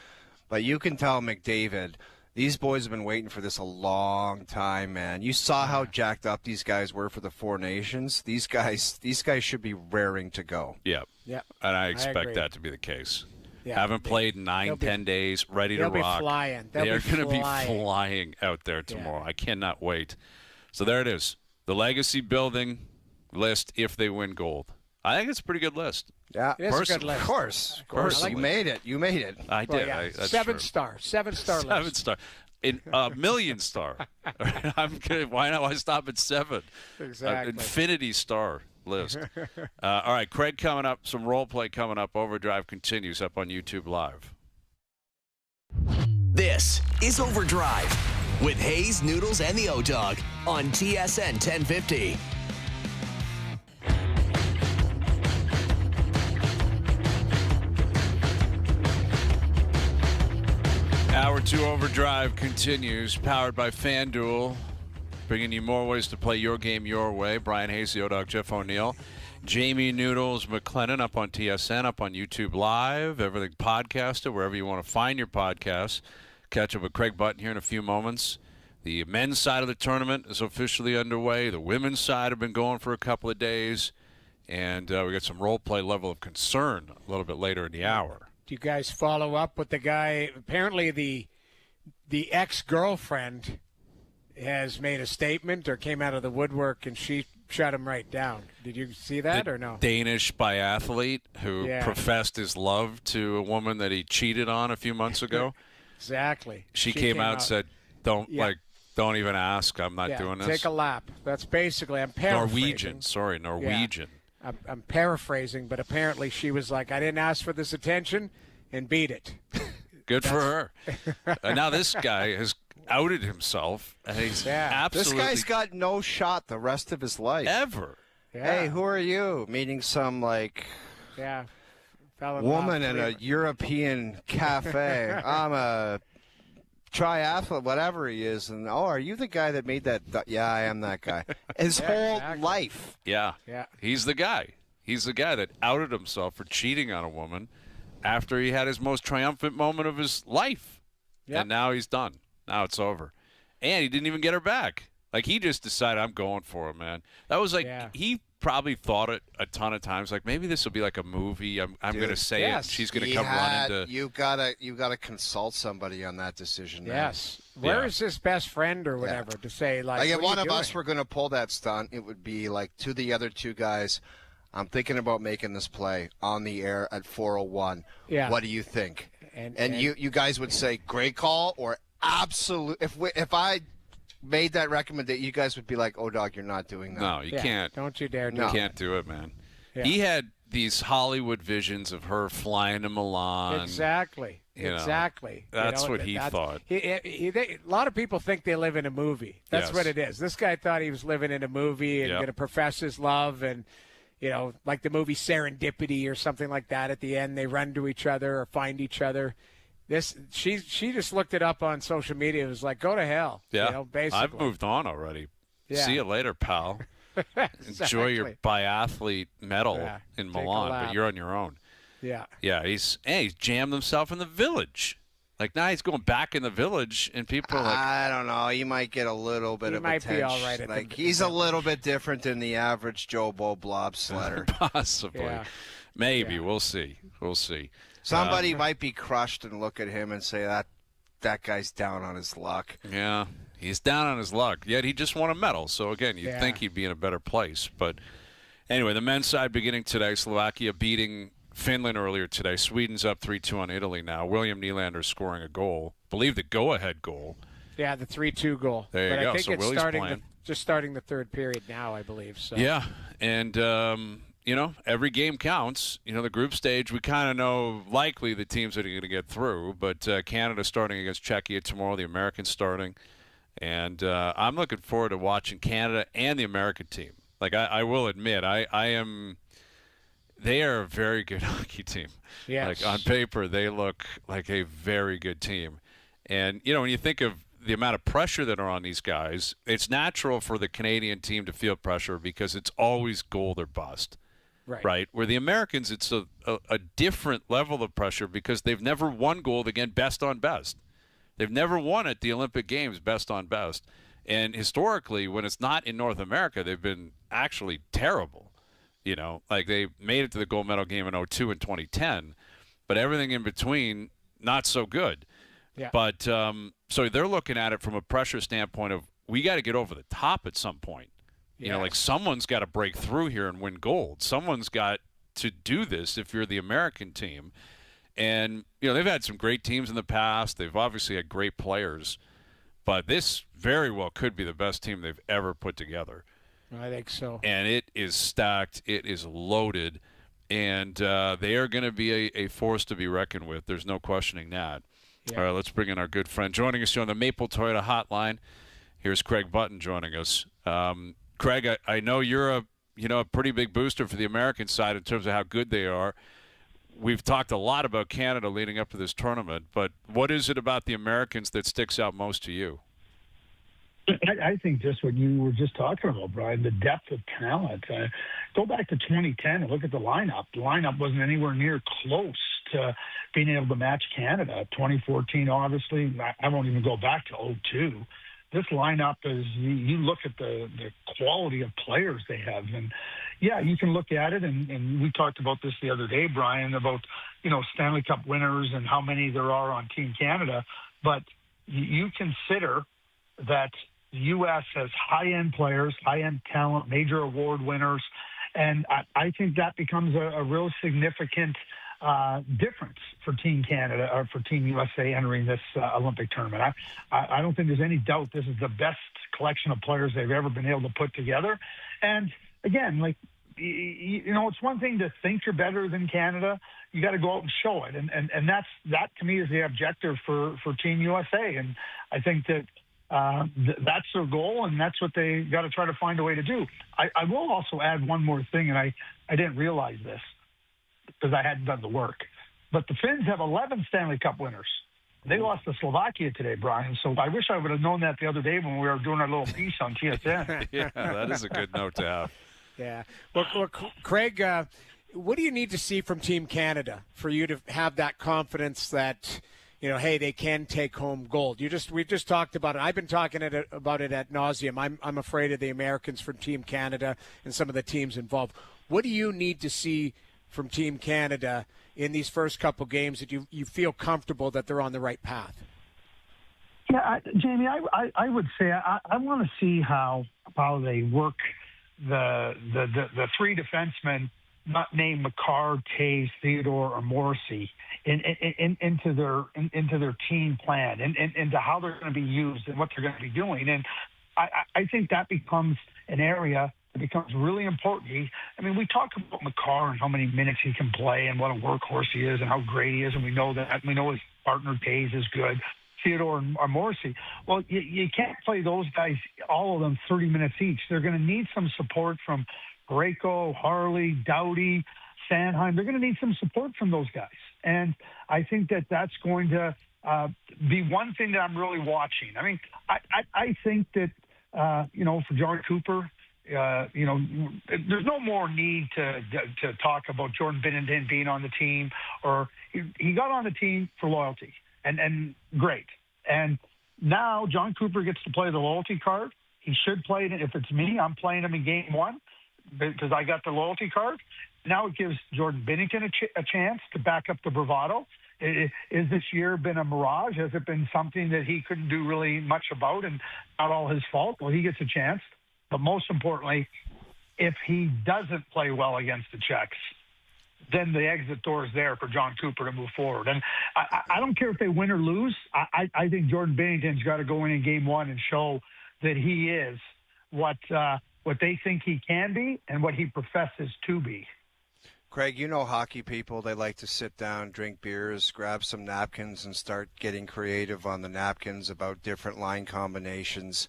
But you can tell McDavid, these boys have been waiting for this a long time, man. You saw how jacked up these guys were for the Four Nations. These guys should be raring to go. Yeah. Yeah. And I expect agree. that to be the case. Yeah. Haven't played in 10 days, ready to rock. They'll be flying. They are going to be flying out there tomorrow. I cannot wait. So there it is. The legacy building list if they win gold. I think it's a pretty good list. Yeah, it is a good list. Of course. Like you made it. I did. That's true. 7-star list. 7-star. In a million star. I'm kidding. Why not? Why stop at 7? Exactly. Infinity star list. All right, Craig coming up. Some role play coming up. OverDrive continues up on YouTube Live. This is OverDrive with Hayes, Noodles, and the O-Dog on TSN 1050. Hour 2 OverDrive continues, powered by FanDuel, bringing you more ways to play your game your way. Brian Hayes, the O-Dog, Jeff O'Neill, Jamie Noodles McLennan up on TSN, up on YouTube Live, everything podcasted, wherever you want to find your podcasts. Catch up with Craig Button here in a few moments. The men's side of the tournament is officially underway. The women's side have been going for a couple of days. And we got some role play level of concern a little bit later in the hour. Do you guys follow up with the guy? Apparently the ex-girlfriend has made a statement or came out of the woodwork, and she shut him right down. Did you see that or no? Danish biathlete who professed his love to a woman that he cheated on a few months ago. Exactly. She came out and said, don't even ask. I'm not doing this. Take a lap. That's basically, I'm paraphrasing. Norwegian. Yeah. I'm paraphrasing, but apparently she was like, I didn't ask for this attention, and beat it. Good for her. And now this guy has outed himself, and he's absolutely... This guy's got no shot the rest of his life. Ever. Yeah. Hey, who are you? Meeting some, woman in a European cafe. I'm a triathlete, whatever he is. And, are you the guy that made that? Yeah, I am that guy. His whole life. Yeah. He's the guy. He's the guy that outed himself for cheating on a woman after he had his most triumphant moment of his life. and now he's done. Now it's over. And he didn't even get her back. Like, he just decided, I'm going for it, man. That was like, he probably thought it a ton of times. Like, maybe this will be like a movie. I'm going to say it. And she's going to come run into. You gotta consult somebody on that decision. Yes. Where is his best friend or whatever to say, like if one of doing? us were going to pull that stunt, it would be like to the other two guys, I'm thinking about making this play on the air at 4:01. Yeah. What do you think? And you guys would say great call or absolute. If I made that recommendation, you guys would be like, "Oh, dog, you're not doing that." No, you can't. Don't you dare do You it. can't do it, man. Yeah. He had these Hollywood visions of her flying to Milan. Exactly. Exactly. That's what he thought. A lot of people think they live in a movie. That's what it is. This guy thought he was living in a movie and going to profess his love and, like the movie Serendipity or something like that. At the end, they run to each other or find each other. She just looked it up on social media. It was like, go to hell. Yeah. Basically. I've moved on already. Yeah. See you later, pal. Exactly. Enjoy your biathlete medal in Take a Milan, lap. but you're on your own. Yeah. Yeah, he's jammed himself in the village. Like, now he's going back in the village, and people are like, I don't know. He might get a little bit of attention. He might be all right. Like, he's a little bit different than the average Joe Bo bobsledder. Possibly. Yeah. Maybe. Yeah. We'll see. We'll see. Somebody might be crushed and look at him and say that guy's down on his luck. Yeah, he's down on his luck. Yet he just won a medal. So, again, you'd think he'd be in a better place. But anyway, the men's side beginning today. Slovakia beating Finland earlier today. Sweden's up 3-2 on Italy now. William Nylander scoring a goal. I believe the go-ahead goal. Yeah, the 3-2 goal. There you but go. I think So it's Willie's just starting the third period now, I believe. So. Yeah, and every game counts. The group stage, we kind of know likely the teams that are going to get through, but Canada starting against Czechia tomorrow, the Americans starting, and I'm looking forward to watching Canada and the American team. Like, I will admit, they are a very good hockey team. Yes. Like, on paper, they look like a very good team. And, when you think of the amount of pressure that are on these guys, it's natural for the Canadian team to feel pressure because it's always gold or bust. Right. Where the Americans, it's a different level of pressure because they've never won gold, again, best on best. They've never won at the Olympic Games best on best. And historically, when it's not in North America, they've been actually terrible. Like, they made it to the gold medal game in 2002 and 2010, but everything in between, not so good. Yeah. But so they're looking at it from a pressure standpoint of, we got to get over the top at some point. Like, someone's got to break through here and win gold. Someone's got to do this if you're the American team. And, they've had some great teams in the past. They've obviously had great players. But this very well could be the best team they've ever put together. I think so. And it is stacked. It is loaded. And they are going to be a force to be reckoned with. There's no questioning that. Yeah. All right, let's bring in our good friend. Joining us here on the Maple Toyota Hotline, here's Craig Button joining us. Craig, I know you're a pretty big booster for the American side in terms of how good they are. We've talked a lot about Canada leading up to this tournament, but what is it about the Americans that sticks out most to you? I think just what you were just talking about, Brian, the depth of talent. Go back to 2010 and look at the lineup. The lineup wasn't anywhere near close to being able to match Canada. 2014, obviously, I won't even go back to 2002. This lineup is, you look at the quality of players they have. And, yeah, you can look at it, and we talked about this the other day, Brian, about, Stanley Cup winners and how many there are on Team Canada. But you consider that the U.S. has high-end players, high-end talent, major award winners, and I think that becomes a real significant difference for Team Canada or for Team USA entering this Olympic tournament. I don't think there's any doubt this is the best collection of players they've ever been able to put together. And again, like, it's one thing to think you're better than Canada. You got to go out and show it. And that to me is the objective for Team USA. And I think that that's their goal, and that's what they got to try to find a way to do. I will also add one more thing, and I didn't realize this because I hadn't done the work. But the Finns have 11 Stanley Cup winners. They lost to Slovakia today, Brian. So I wish I would have known that the other day when we were doing our little piece on TSN. Yeah, that is a good note to have. Yeah. Well, Craig, what do you need to see from Team Canada for you to have that confidence that, hey, they can take home gold. We've just talked about it. I've been talking about it ad nauseum. I'm afraid of the Americans from Team Canada and some of the teams involved. What do you need to see from Team Canada in these first couple games that you feel comfortable that they're on the right path? Yeah, Jamie, I would say I want to see how they work the three defensemen, not named McCarr, Taves, Theodore, or Morrissey, into their team plan and into how they're going to be used and what they're going to be doing. And I think that becomes an area that becomes really important. I mean, we talk about McCarr and how many minutes he can play and what a workhorse he is and how great he is, and we know that. We know his partner Taves is good. Theodore or Morrissey. Well, you can't play those guys, all of them, 30 minutes each. They're going to need some support from Grayko, Harley, Doughty, Sanheim. They're going to need some support from those guys. And I think that's going to be one thing that I'm really watching. I mean, I think that, for Jordan Cooper, there's no more need to talk about Jordan Binnington being on the team, or he got on the team for loyalty. And great. And now John Cooper gets to play the loyalty card. He should play it. If it's me, I'm playing him in game one because I got the loyalty card. Now it gives Jordan Binnington a chance to back up the bravado. Is this year been a mirage? Has it been something that he couldn't do really much about and not all his fault? Well, he gets a chance. But most importantly, if he doesn't play well against the Czechs, then the exit door is there for John Cooper to move forward. And I don't care if they win or lose. I think Jordan Binnington's got to go in game one and show that he is what they think he can be and what he professes to be. Craig, hockey people, they like to sit down, drink beers, grab some napkins, and start getting creative on the napkins about different line combinations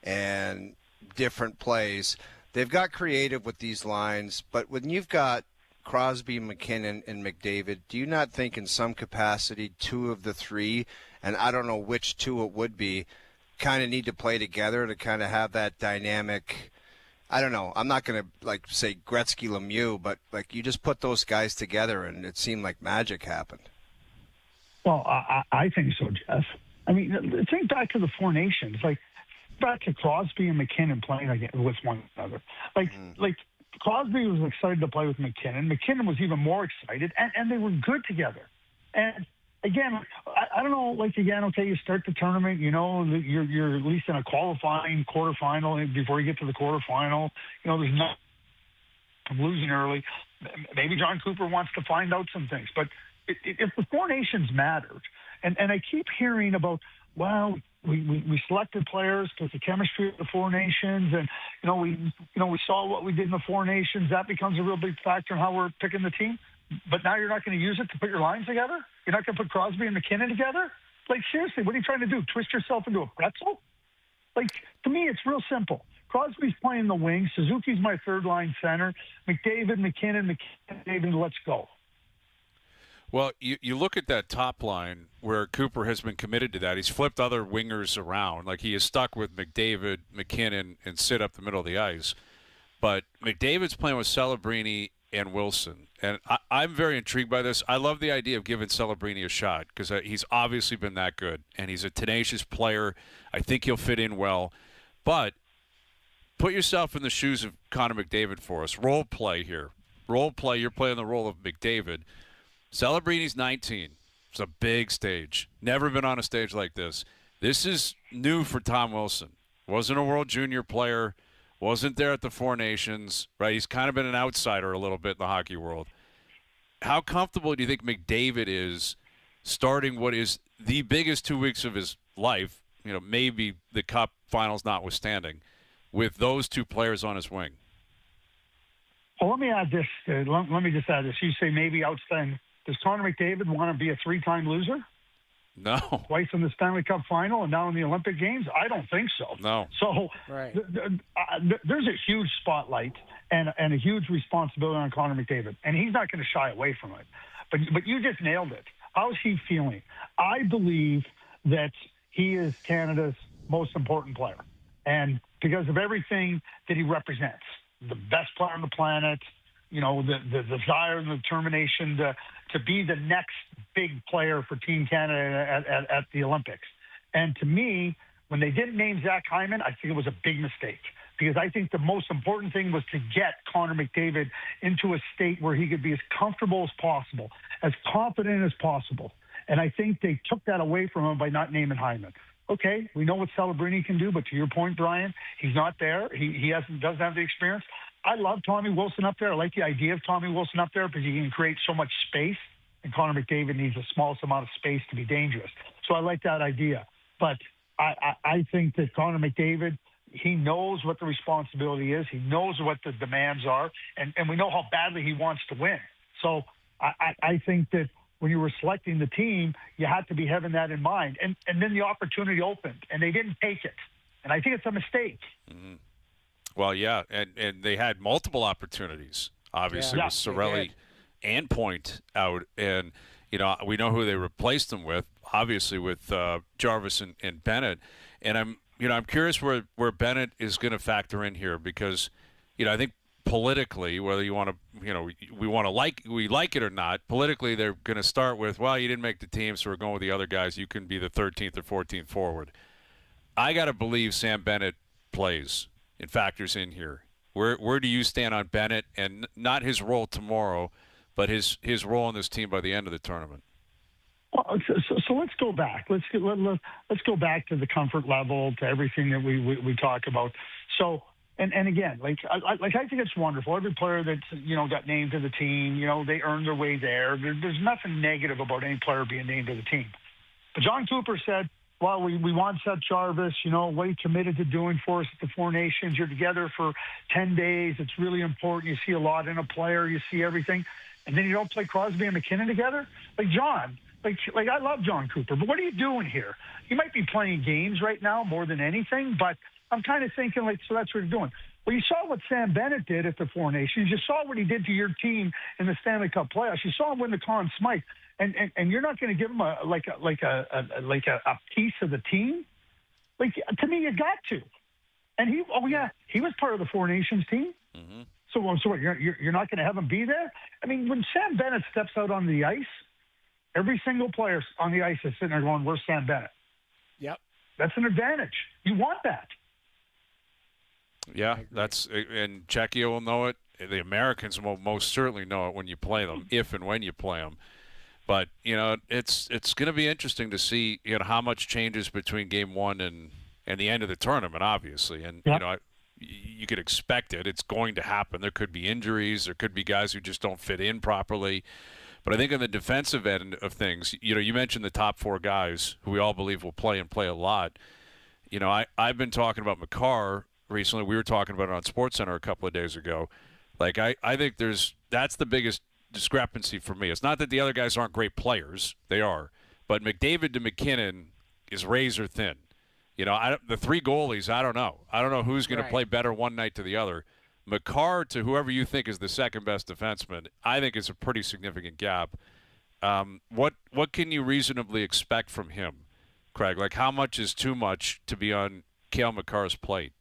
and different plays. They've got creative with these lines, but when you've got Crosby, McKinnon, and McDavid, do you not think in some capacity two of the three, and I don't know which two it would be, kind of need to play together to kind of have that dynamic? I don't know. I'm not going to say Gretzky Lemieux, but you just put those guys together and it seemed like magic happened. Well, I think so, Jeff. I mean, think back to the Four Nations, back to Crosby and McKinnon playing with one another. Crosby was excited to play with McKinnon. McKinnon was even more excited, and they were good together. And again, I don't know. Okay, you start the tournament. You're at least in a qualifying quarterfinal before you get to the quarterfinal. There's not losing early. Maybe John Cooper wants to find out some things. But if the Four Nations mattered, and I keep hearing about, we selected players because the chemistry of the Four Nations, and we saw what we did in the Four Nations. That becomes a real big factor in how we're picking the team. But now you're not going to use it to put your lines together. You're not going to put Crosby and McKinnon together. Seriously, what are you trying to do? Twist yourself into a pretzel? To me, it's real simple. Crosby's playing the wing. Suzuki's my third line center. McKinnon, David. Let's go. Well, you look at that top line where Cooper has been committed to that. He's flipped other wingers around. He is stuck with McDavid, McKinnon, and Sid up the middle of the ice. But McDavid's playing with Celebrini and Wilson. And I'm very intrigued by this. I love the idea of giving Celebrini a shot because he's obviously been that good. And he's a tenacious player. I think he'll fit in well. But put yourself in the shoes of Connor McDavid for us. Role play here. Role play. You're playing the role of McDavid. Celebrini's 19. It's a big stage. Never been on a stage like this. This is new for Tom Wilson. Wasn't a World Junior player. Wasn't there at the Four Nations. Right? He's kind of been an outsider a little bit in the hockey world. How comfortable do you think McDavid is starting what is the biggest 2 weeks of his life, maybe the Cup finals notwithstanding, with those two players on his wing? Well, let me add this. Let me just add this. You say maybe outstanding. Does Connor McDavid want to be a three-time loser? No. Twice in the Stanley Cup final and now in the Olympic Games? I don't think so. No. So right. There's a huge spotlight and a huge responsibility on Connor McDavid, and he's not going to shy away from it. But you just nailed it. How's he feeling? I believe that he is Canada's most important player, and because of everything that he represents, the best player on the planet, the desire and the determination to be the next big player for Team Canada at the Olympics. And to me, when they didn't name Zach Hyman, I think it was a big mistake, because I think the most important thing was to get Connor McDavid into a state where he could be as comfortable as possible, as confident as possible. And I think they took that away from him by not naming Hyman. Okay, we know what Celebrini can do, but to your point, Brian, he's not there. He doesn't have the experience. I love Tommy Wilson up there. I like the idea of Tommy Wilson up there because he can create so much space, and Connor McDavid needs the smallest amount of space to be dangerous. So I like that idea. But I think that Connor McDavid, he knows what the responsibility is. He knows what the demands are, and we know how badly he wants to win. So I think that when you were selecting the team, you had to be having that in mind. And then the opportunity opened, and they didn't take it. And I think it's a mistake. Mm-hmm. Well, yeah, and they had multiple opportunities, obviously, with Cirelli and Point out. And, we know who they replaced them with, obviously, with Jarvis and Bennett. And I'm curious where Bennett is going to factor in here because, I think politically, whether you want to, we like it or not, politically they're going to start with, well, you didn't make the team, so we're going with the other guys. You can be the 13th or 14th forward. I got to believe Sam Bennett plays and factors in here. Where do you stand on Bennett, and not his role tomorrow, but his role on this team by the end of the tournament? Well, so let's go back. Let's go back to the comfort level, to everything that we talk about. So. And again, I think it's wonderful. Every player that's, got named to the team, they earned their way there. There's nothing negative about any player being named to the team. But John Cooper said, well, we want Seth Jarvis, what he committed to doing for us at the Four Nations. You're together for 10 days. It's really important. You see a lot in a player. You see everything. And then you don't play Crosby and McKinnon together? John, I love John Cooper, but what are you doing here? You might be playing games right now more than anything, but I'm kind of thinking, so that's what you're doing. Well, you saw what Sam Bennett did at the Four Nations. You saw what he did to your team in the Stanley Cup playoffs. You saw him win the Conn Smythe, and you're not going to give him a piece of the team. To me, you got to. And he was part of the Four Nations team. Mm-hmm. So what, you're not going to have him be there? I mean, when Sam Bennett steps out on the ice, every single player on the ice is sitting there going, "Where's Sam Bennett?" Yep, that's an advantage. You want that. Yeah, and Czechia will know it. The Americans will most certainly know it when you play them, if and when you play them. But it's going to be interesting to see how much changes between Game 1 and the end of the tournament, obviously. And you could expect it. It's going to happen. There could be injuries. There could be guys who just don't fit in properly. But I think on the defensive end of things, you mentioned the top four guys who we all believe will play and play a lot. I've been talking about Makar recently. We were talking about it on SportsCenter a couple of days ago. I think that's the biggest discrepancy for me. It's not that the other guys aren't great players. They are. But McDavid to McKinnon is razor thin. The three goalies, I don't know. I don't know who's going to play better one night to the other. Makar to whoever you think is the second best defenseman, I think is a pretty significant gap. What can you reasonably expect from him, Craig? How much is too much to be on Cale Makar's plate?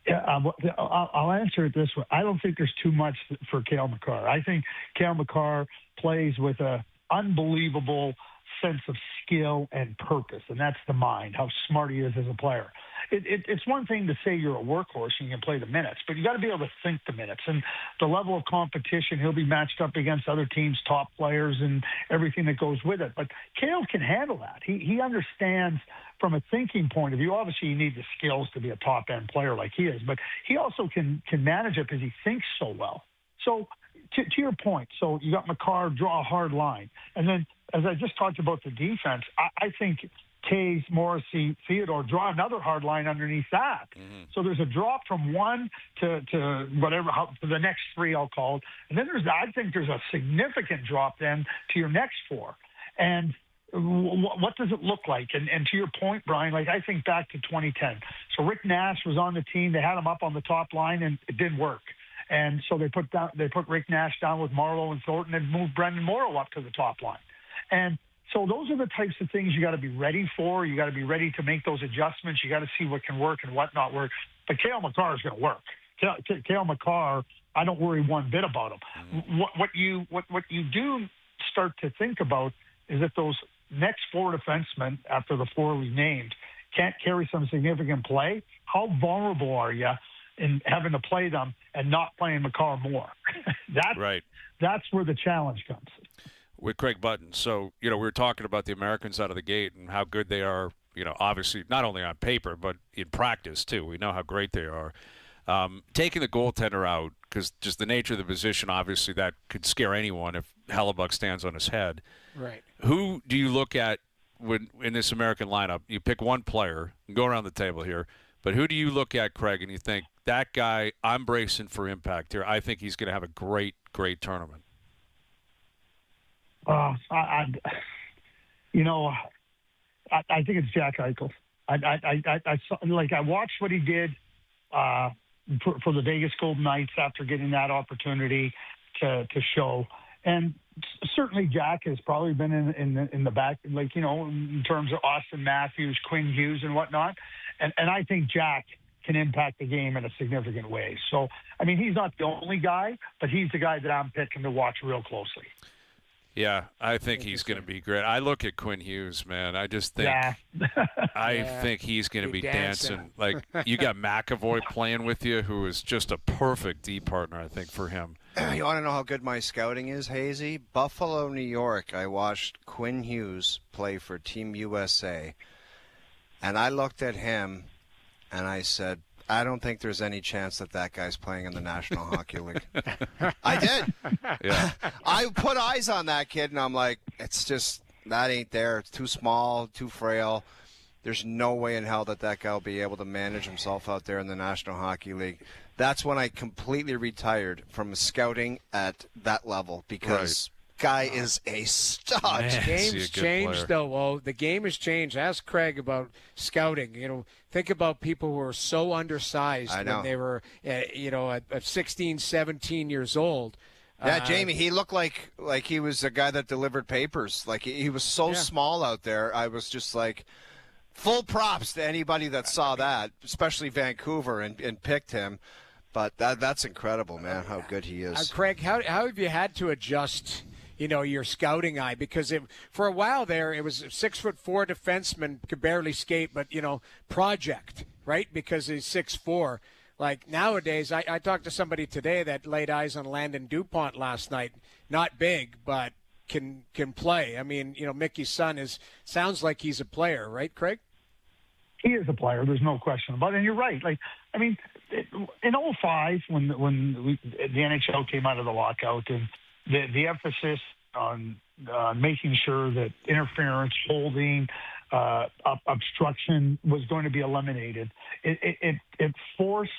Yeah, I'll answer it this way. I don't think there's too much for Cale Makar. I think Cale Makar plays with an unbelievable sense of skill and purpose, and that's the mind, how smart he is as a player. It's one thing to say you're a workhorse and you can play the minutes, but you got to be able to think the minutes. And the level of competition, he'll be matched up against other teams' top players and everything that goes with it. But Cale can handle that. He understands from a thinking point of view. Obviously, you need the skills to be a top-end player like he is, but he also can manage it because he thinks so well. So to your point, so you got Makar, draw a hard line. And then, as I just talked about the defense, I think Taves, Morrissey, Theodore draw another hard line underneath that. Mm-hmm. So there's a drop from one to whatever, to the next three, I'll call it. And then I think there's a significant drop then to your next four. And what does it look like? And to your point, Brian, I think back to 2010. So Rick Nash was on the team. They had him up on the top line, and it didn't work. And so they put Rick Nash down with Marleau and Thornton and moved Brendan Morrow up to the top line. And so those are the types of things you got to be ready for. You got to be ready to make those adjustments. You got to see what can work and what not work. But Cale Makar is going to work. Cale Makar, I don't worry one bit about him. What you do start to think about is that those next four defensemen, after the four we named, can't carry some significant play. How vulnerable are you in having to play them and not playing Makar more? That's where the challenge comes. With Craig Button. So, we were talking about the Americans out of the gate and how good they are, obviously not only on paper, but in practice too. We know how great they are. Taking the goaltender out, because just the nature of the position, obviously that could scare anyone if Hellebuck stands on his head. Right. Who do you look at when in this American lineup? You pick one player, and go around the table here, but who do you look at, Craig, and you think, that guy, I'm bracing for impact here. I think he's going to have a great, great tournament. I think it's Jack Eichel. I watched what he did for the Vegas Golden Knights after getting that opportunity to show, and certainly Jack has probably been in the back, in terms of Austin Matthews, Quinn Hughes, and whatnot, and I think Jack can impact the game in a significant way. So, I mean, he's not the only guy, but he's the guy that I'm picking to watch real closely. Yeah, I think he's going to be great. I look at Quinn Hughes, man. I just think think he's going to be dancing. Like, you got McAvoy playing with you, who is just a perfect D partner, I think, for him. You want to know how good my scouting is, Hazy? Buffalo, New York. I watched Quinn Hughes play for Team USA, and I looked at him, and I said, I don't think there's any chance that guy's playing in the National Hockey League. I did. Yeah. I put eyes on that kid, and I'm like, it's just, that ain't there. It's too small, too frail. There's no way in hell that guy will be able to manage himself out there in the National Hockey League. That's when I completely retired from scouting at that level, because guy is a stud. Man, the game's changed, though. Well, the game has changed. Ask Craig about scouting. Think about people who were so undersized when they were, at 16, 17 years old. Yeah, Jamie, he looked like he was a guy that delivered papers. Like, he was so small out there. I was just like, full props to anybody that saw that, especially Vancouver, and picked him. But that's incredible, man, how good he is. Craig, how have you had to adjust your scouting eye? Because for a while there, it was a 6'4" defenseman, could barely skate, but, project, right? Because he's 6'4". Like, nowadays, I talked to somebody today that laid eyes on Landon DuPont last night. Not big, but can play. I mean, Mickey's son sounds like he's a player, right, Craig? He is a player. There's no question about it. And you're right. Like, I mean, in 05, when the NHL came out of the lockout, and the emphasis on making sure that interference, holding, obstruction was going to be eliminated, it forced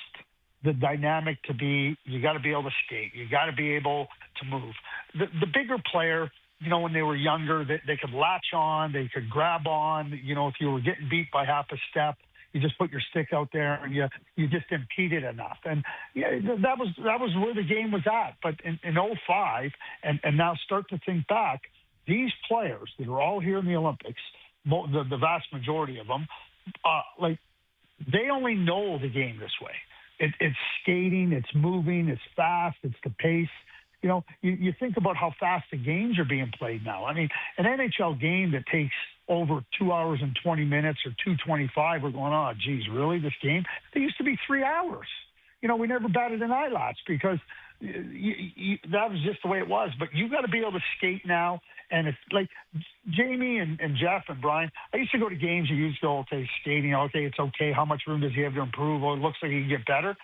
the dynamic to be, you got to be able to skate, you got to be able to move. The bigger player, when they were younger, they could latch on, they could grab on. If you were getting beat by half a step, you just put your stick out there and you just impeded enough. And that was where the game was at. But in 05, and now start to think back, these players that are all here in the Olympics, the vast majority of them, they only know the game this way. It's skating, it's moving, it's fast, it's the pace. You think about how fast the games are being played now. I mean, an NHL game that takes over 2 hours and 20 minutes or 2:25, we're going, oh, geez, really, this game? They used to be 3 hours. We never batted an eyelash because that was just the way it was. But you got to be able to skate now. And it's like Jamie and Jeff and Brian, I used to go to games. You used to go, okay, skating, okay, it's okay. How much room does he have to improve? Oh, it looks like he can get better.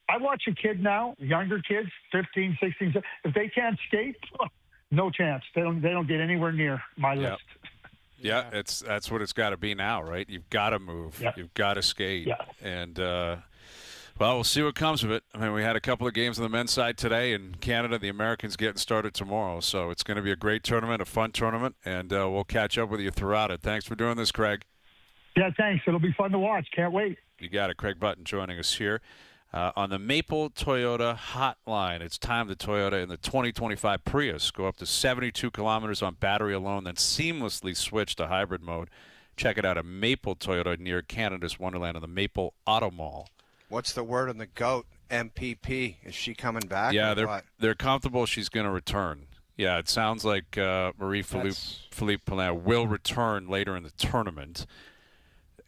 I watch a kid now, younger kids, 15, 16, if they can't skate, no chance. They don't get anywhere near my list. Yeah, that's what it's got to be now, right? You've got to move. Yep. You've got to skate. Yeah. And, we'll see what comes of it. I mean, we had a couple of games on the men's side today in Canada. The Americans getting started tomorrow. So it's going to be a great tournament, a fun tournament, and we'll catch up with you throughout it. Thanks for doing this, Craig. Yeah, thanks. It'll be fun to watch. Can't wait. You got it. Craig Button joining us here. On the Maple Toyota hotline. It's time the Toyota in the 2025 Prius go up to 72 kilometers on battery alone, then seamlessly switch to hybrid mode. Check it out at Maple Toyota near Canada's Wonderland in the Maple Auto Mall. What's the word on the goat? MPP? Is she coming back? Yeah, or they're comfortable she's going to return. Yeah, it sounds like Marie-Philippe Poulin will return later in the tournament.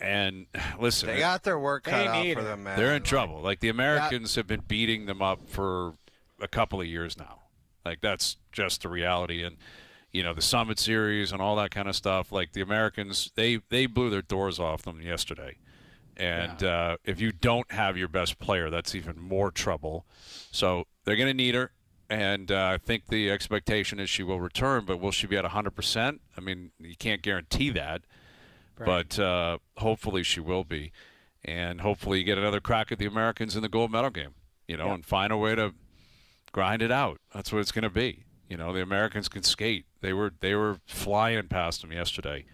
And listen, they got their work cut out for them, man. They're in trouble. Like, the Americans have been beating them up for a couple of years now. Like, that's just the reality. And, you know, the Summit Series and all that kind of stuff. Like, the Americans, they blew their doors off them yesterday. And if you don't have your best player, that's even more trouble. So they're going to need her. And I think the expectation is she will return. But will she be at 100%? I mean, you can't guarantee that. Right. But hopefully she will be. And hopefully you get another crack at the Americans in the gold medal game, you know, and find a way to grind it out. That's what it's going to be. You know, the Americans can skate. They were flying past them yesterday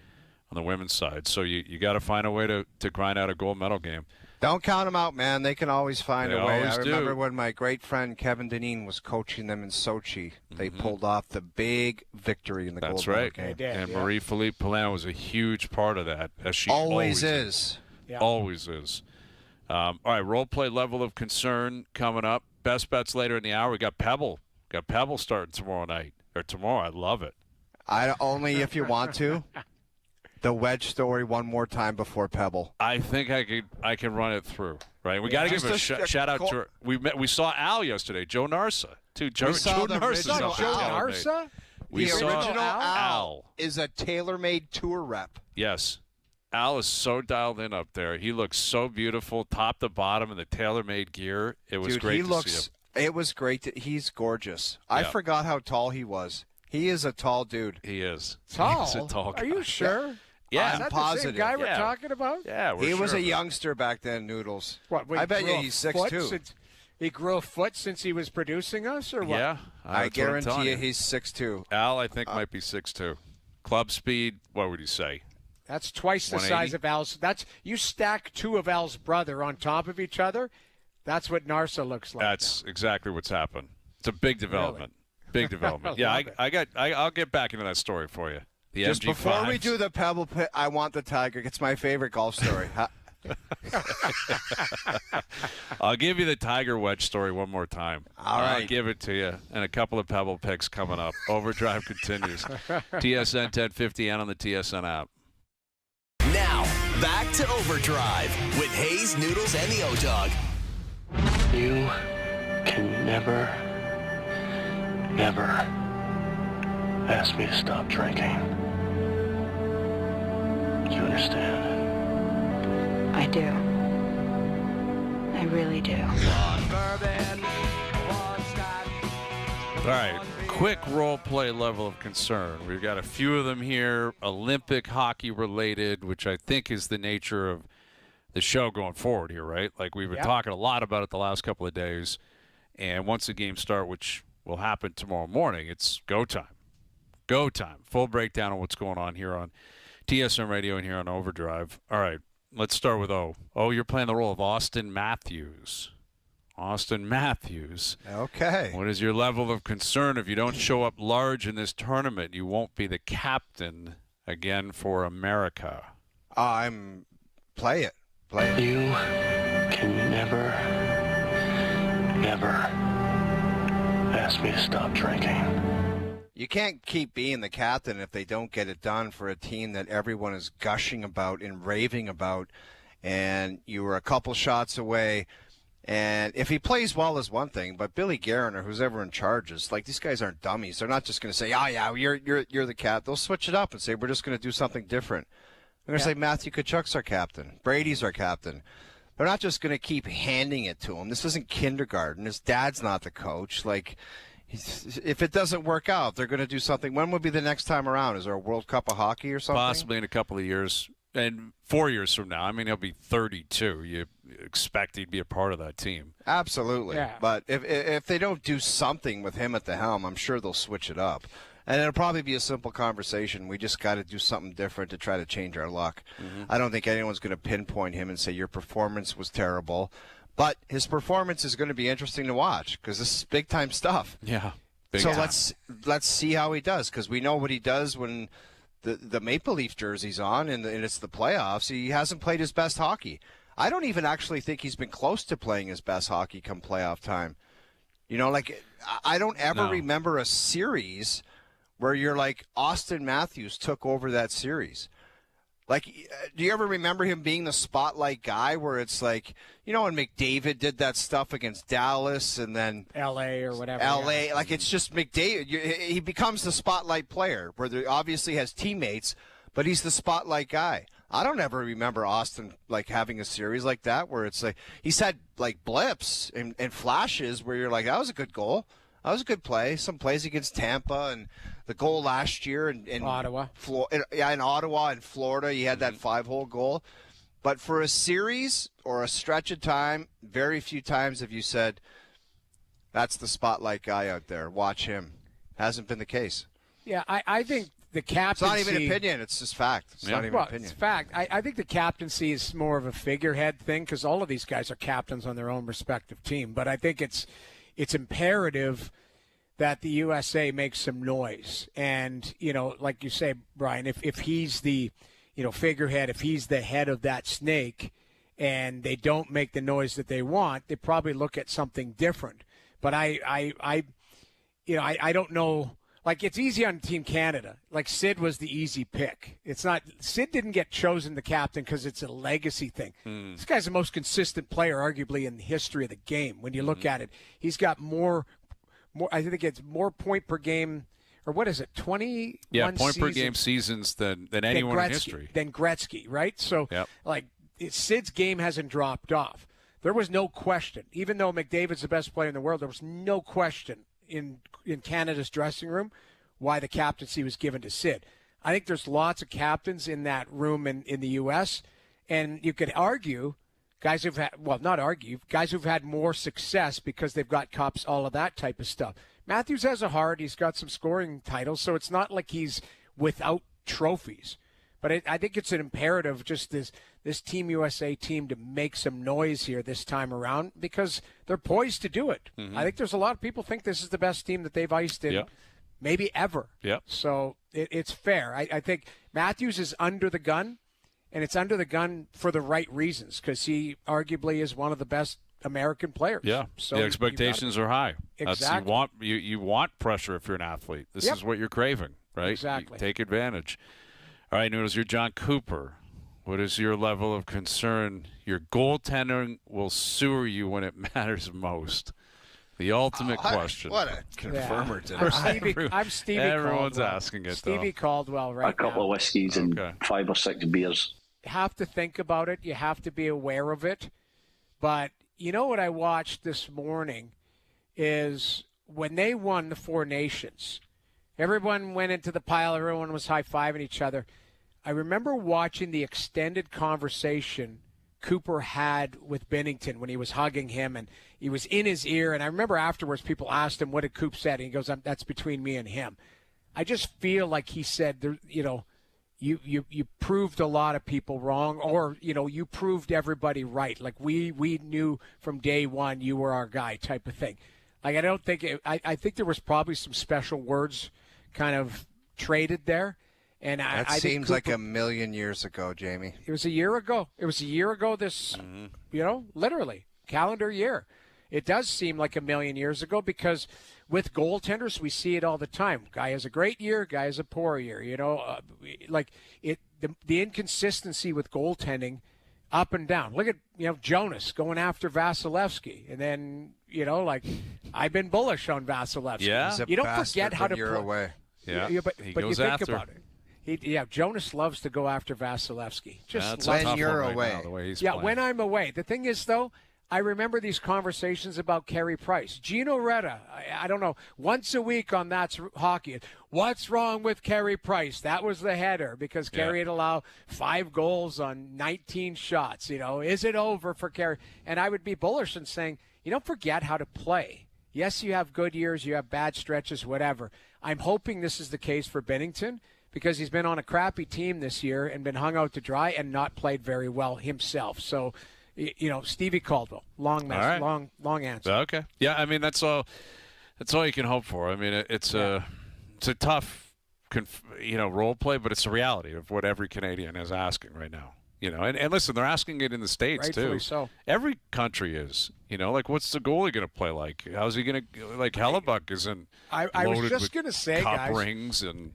on the women's side. So you got to find a way to grind out a gold medal game. Don't count them out, man. They can always find a way. I remember do. when my great friend Kevin Dineen was coaching them in Sochi. They pulled off the big victory in the gold medal game. They did, and Marie-Philippe Poulin was a huge part of that, as she always is. Yeah. Always is. All right, role play level of concern coming up. Best bets later in the hour. We got Pebble. Got Pebble starting tomorrow night. Or tomorrow. I love it. Only if you want to. The wedge story one more time before Pebble. I think I can run it through. Right, we got to give a shout out to her. We saw Al yesterday, Joe Narsa. Joe Narsa. The original Al is a TaylorMade tour rep. Yes, Al is so dialed in up there. He looks so beautiful, top to bottom, in the TaylorMade gear. It was great to see him. It was great. He's gorgeous. I forgot how tall he was. He is a tall dude. He is. Tall? He's a tall guy. Are you sure? Yeah, is that positive. The same guy we're talking about? Yeah, he was a youngster back then, Noodles. What? I bet you he's 6'2". He grew a foot since he was producing us, or what? Yeah, I guarantee you he's 6'2". Al, I think, might be 6'2". Club speed, what would you say? That's twice the size of Al's. You stack two of Al's brother on top of each other. That's what Narsa looks like. That's exactly what's happened. It's a big development. Big development. Yeah, I'll get back into that story for you. The Just MG5s. Before we do the Pebble Pit, I want the Tiger. It's my favorite golf story. I'll give you the Tiger wedge story one more time. All right. I'll give it to you. And a couple of Pebble picks coming up. Overdrive continues. TSN 1050 and on the TSN app. Now, back to Overdrive with Hayes, Noodles, and the O-Dog. You can never ask me to stop drinking. Do you understand? I do. I really do. All right, quick role play level of concern. We've got a few of them here, Olympic hockey related, which I think is the nature of the show going forward here, right? Like we've been talking a lot about it the last couple of days. And once the games start, which will happen tomorrow morning, it's go time. Go time. Full breakdown of what's going on here on TSN Radio and here on Overdrive. All right, let's start with O. Oh, you're playing the role of Austin Matthews. Austin Matthews. Okay. What is your level of concern if you don't show up large in this tournament? You won't be the captain again for America. Play it. You can never ask me to stop drinking. You can't keep being the captain if they don't get it done for a team that everyone is gushing about and raving about, and you were a couple shots away. And if he plays well is one thing, but Billy Guerin or who's ever in charge is like, these guys aren't dummies. They're not just going to say, "Oh yeah, you're the cap." They'll switch it up and say, "We're just going to do something different." They're going to say, "Matthew Tkachuk's our captain. Brady's our captain." They're not just going to keep handing it to him. This isn't kindergarten. His dad's not the coach. Like, if it doesn't work out, they're going to do something. When would be the next time around? Is there a World Cup of Hockey or something? Possibly in a couple of years. And 4 years from now. I mean, he'll be 32. You expect he'd be a part of that team. Absolutely. Yeah. But if they don't do something with him at the helm, I'm sure they'll switch it up. And it'll probably be a simple conversation. We just got to do something different to try to change our luck. Mm-hmm. I don't think anyone's going to pinpoint him and say your performance was terrible. But his performance is going to be interesting to watch because this is big-time stuff. Yeah. So let's see how he does, because we know what he does when the Maple Leaf jersey's on and it's the playoffs. He hasn't played his best hockey. I don't even actually think he's been close to playing his best hockey come playoff time. You know, like, I don't ever remember a series where you're like, Austin Matthews took over that series. Like, do you ever remember him being the spotlight guy where it's like, you know, when McDavid did that stuff against Dallas and then L.A. or whatever. L.A., like, it's just McDavid. He becomes the spotlight player where there obviously has teammates, but he's the spotlight guy. I don't ever remember Austin, like, having a series like that where it's like he's had, like, blips and flashes where you're like, that was a good goal. That was a good play. Some plays against Tampa and the goal last year in Ottawa. In Ottawa and Florida, he had that 5-hole goal. But for a series or a stretch of time, very few times have you said, that's the spotlight guy out there. Watch him. Hasn't been the case. Yeah, I think the captaincy. It's not even opinion. It's just fact. It's not even opinion. It's fact. I think the captaincy is more of a figurehead thing because all of these guys are captains on their own respective team. But I think it's imperative that the USA makes some noise. And, you know, like you say, Brian, if he's the, you know, figurehead, if he's the head of that snake and they don't make the noise that they want, they probably look at something different. But I don't know. Like, it's easy on Team Canada. Like, Sid was the easy pick. Sid didn't get chosen the captain because it's a legacy thing. This guy's the most consistent player, arguably, in the history of the game. When you look at it, he's got more. I think it's more point per game, or what is it, 20? Yeah, point per game seasons than anyone in history. Than Gretzky, right? So, like, Sid's game hasn't dropped off. There was no question, even though McDavid's the best player in the world, there was no question in Canada's dressing room why the captaincy was given to Sid. I think there's lots of captains in that room in the U.S., and you could argue guys who've had more success because they've got cups, all of that type of stuff. Matthews has a heart. He's got some scoring titles, so it's not like he's without trophies. But I think it's an imperative, just this Team USA team, to make some noise here this time around because they're poised to do it. I think there's a lot of people think this is the best team that they've iced in maybe ever. So it's fair. I think Matthews is under the gun. And it's under the gun for the right reasons because he arguably is one of the best American players. Yeah, so the expectations are high. Exactly. You want pressure if you're an athlete. This is what you're craving, right? Exactly. You take advantage. All right, Noodles, you're John Cooper. What is your level of concern? Your goaltender will sewer you when it matters most. The ultimate question. What a confirmer today. I'm Stevie Everyone's Caldwell. asking it, Stevie Caldwell right now. A couple of whiskeys and 5 or 6 beers. You have to think about it. You have to be aware of it. But you know what I watched this morning is when they won the Four Nations, everyone went into the pile. Everyone was high-fiving each other. I remember watching the extended conversation Cooper had with Binnington when he was hugging him and he was in his ear. And I remember afterwards people asked him, what did Coop said? And he goes, that's between me and him. I just feel like he said, you know, you proved a lot of people wrong, or, you know, you proved everybody right. Like we knew from day one you were our guy type of thing. Like, I don't think I think there was probably some special words kind of traded there. And that seems like a million years ago, Jamie. It was a year ago. This, you know, literally, calendar year. It does seem like a million years ago because with goaltenders, we see it all the time. Guy has a great year, guy has a poor year. You know, the inconsistency with goaltending up and down. Look at, you know, Jonas going after Vasilevsky. And then, you know, like, I've been bullish on Vasilevsky. Yeah. You don't forget how to play. Away. Yeah. But he you goes think after. about it. Jonas loves to go after Vasilevsky. Just when you're away. Now, the way he's playing. When I'm away. The thing is, though, I remember these conversations about Carey Price. Gino Reda, I don't know, once a week on That's Hockey. What's wrong with Carey Price? That was the header because Carey had allowed 5 goals on 19 shots. You know, is it over for Carey? And I would be bullish in saying, you don't forget how to play. Yes, you have good years, you have bad stretches, whatever. I'm hoping this is the case for Binnington, because he's been on a crappy team this year and been hung out to dry and not played very well himself. So, you know, Stevie Caldwell, long answer. Okay. Yeah, I mean, that's all you can hope for. I mean, it's a tough, role play, but it's the reality of what every Canadian is asking right now. And listen, they're asking it in the States, Rightfully too. so. Every country is. Like, what's the goalie going to play like? How's he going to – like, Hellebuck isn't I was loaded just with going to say, cup guys. rings and,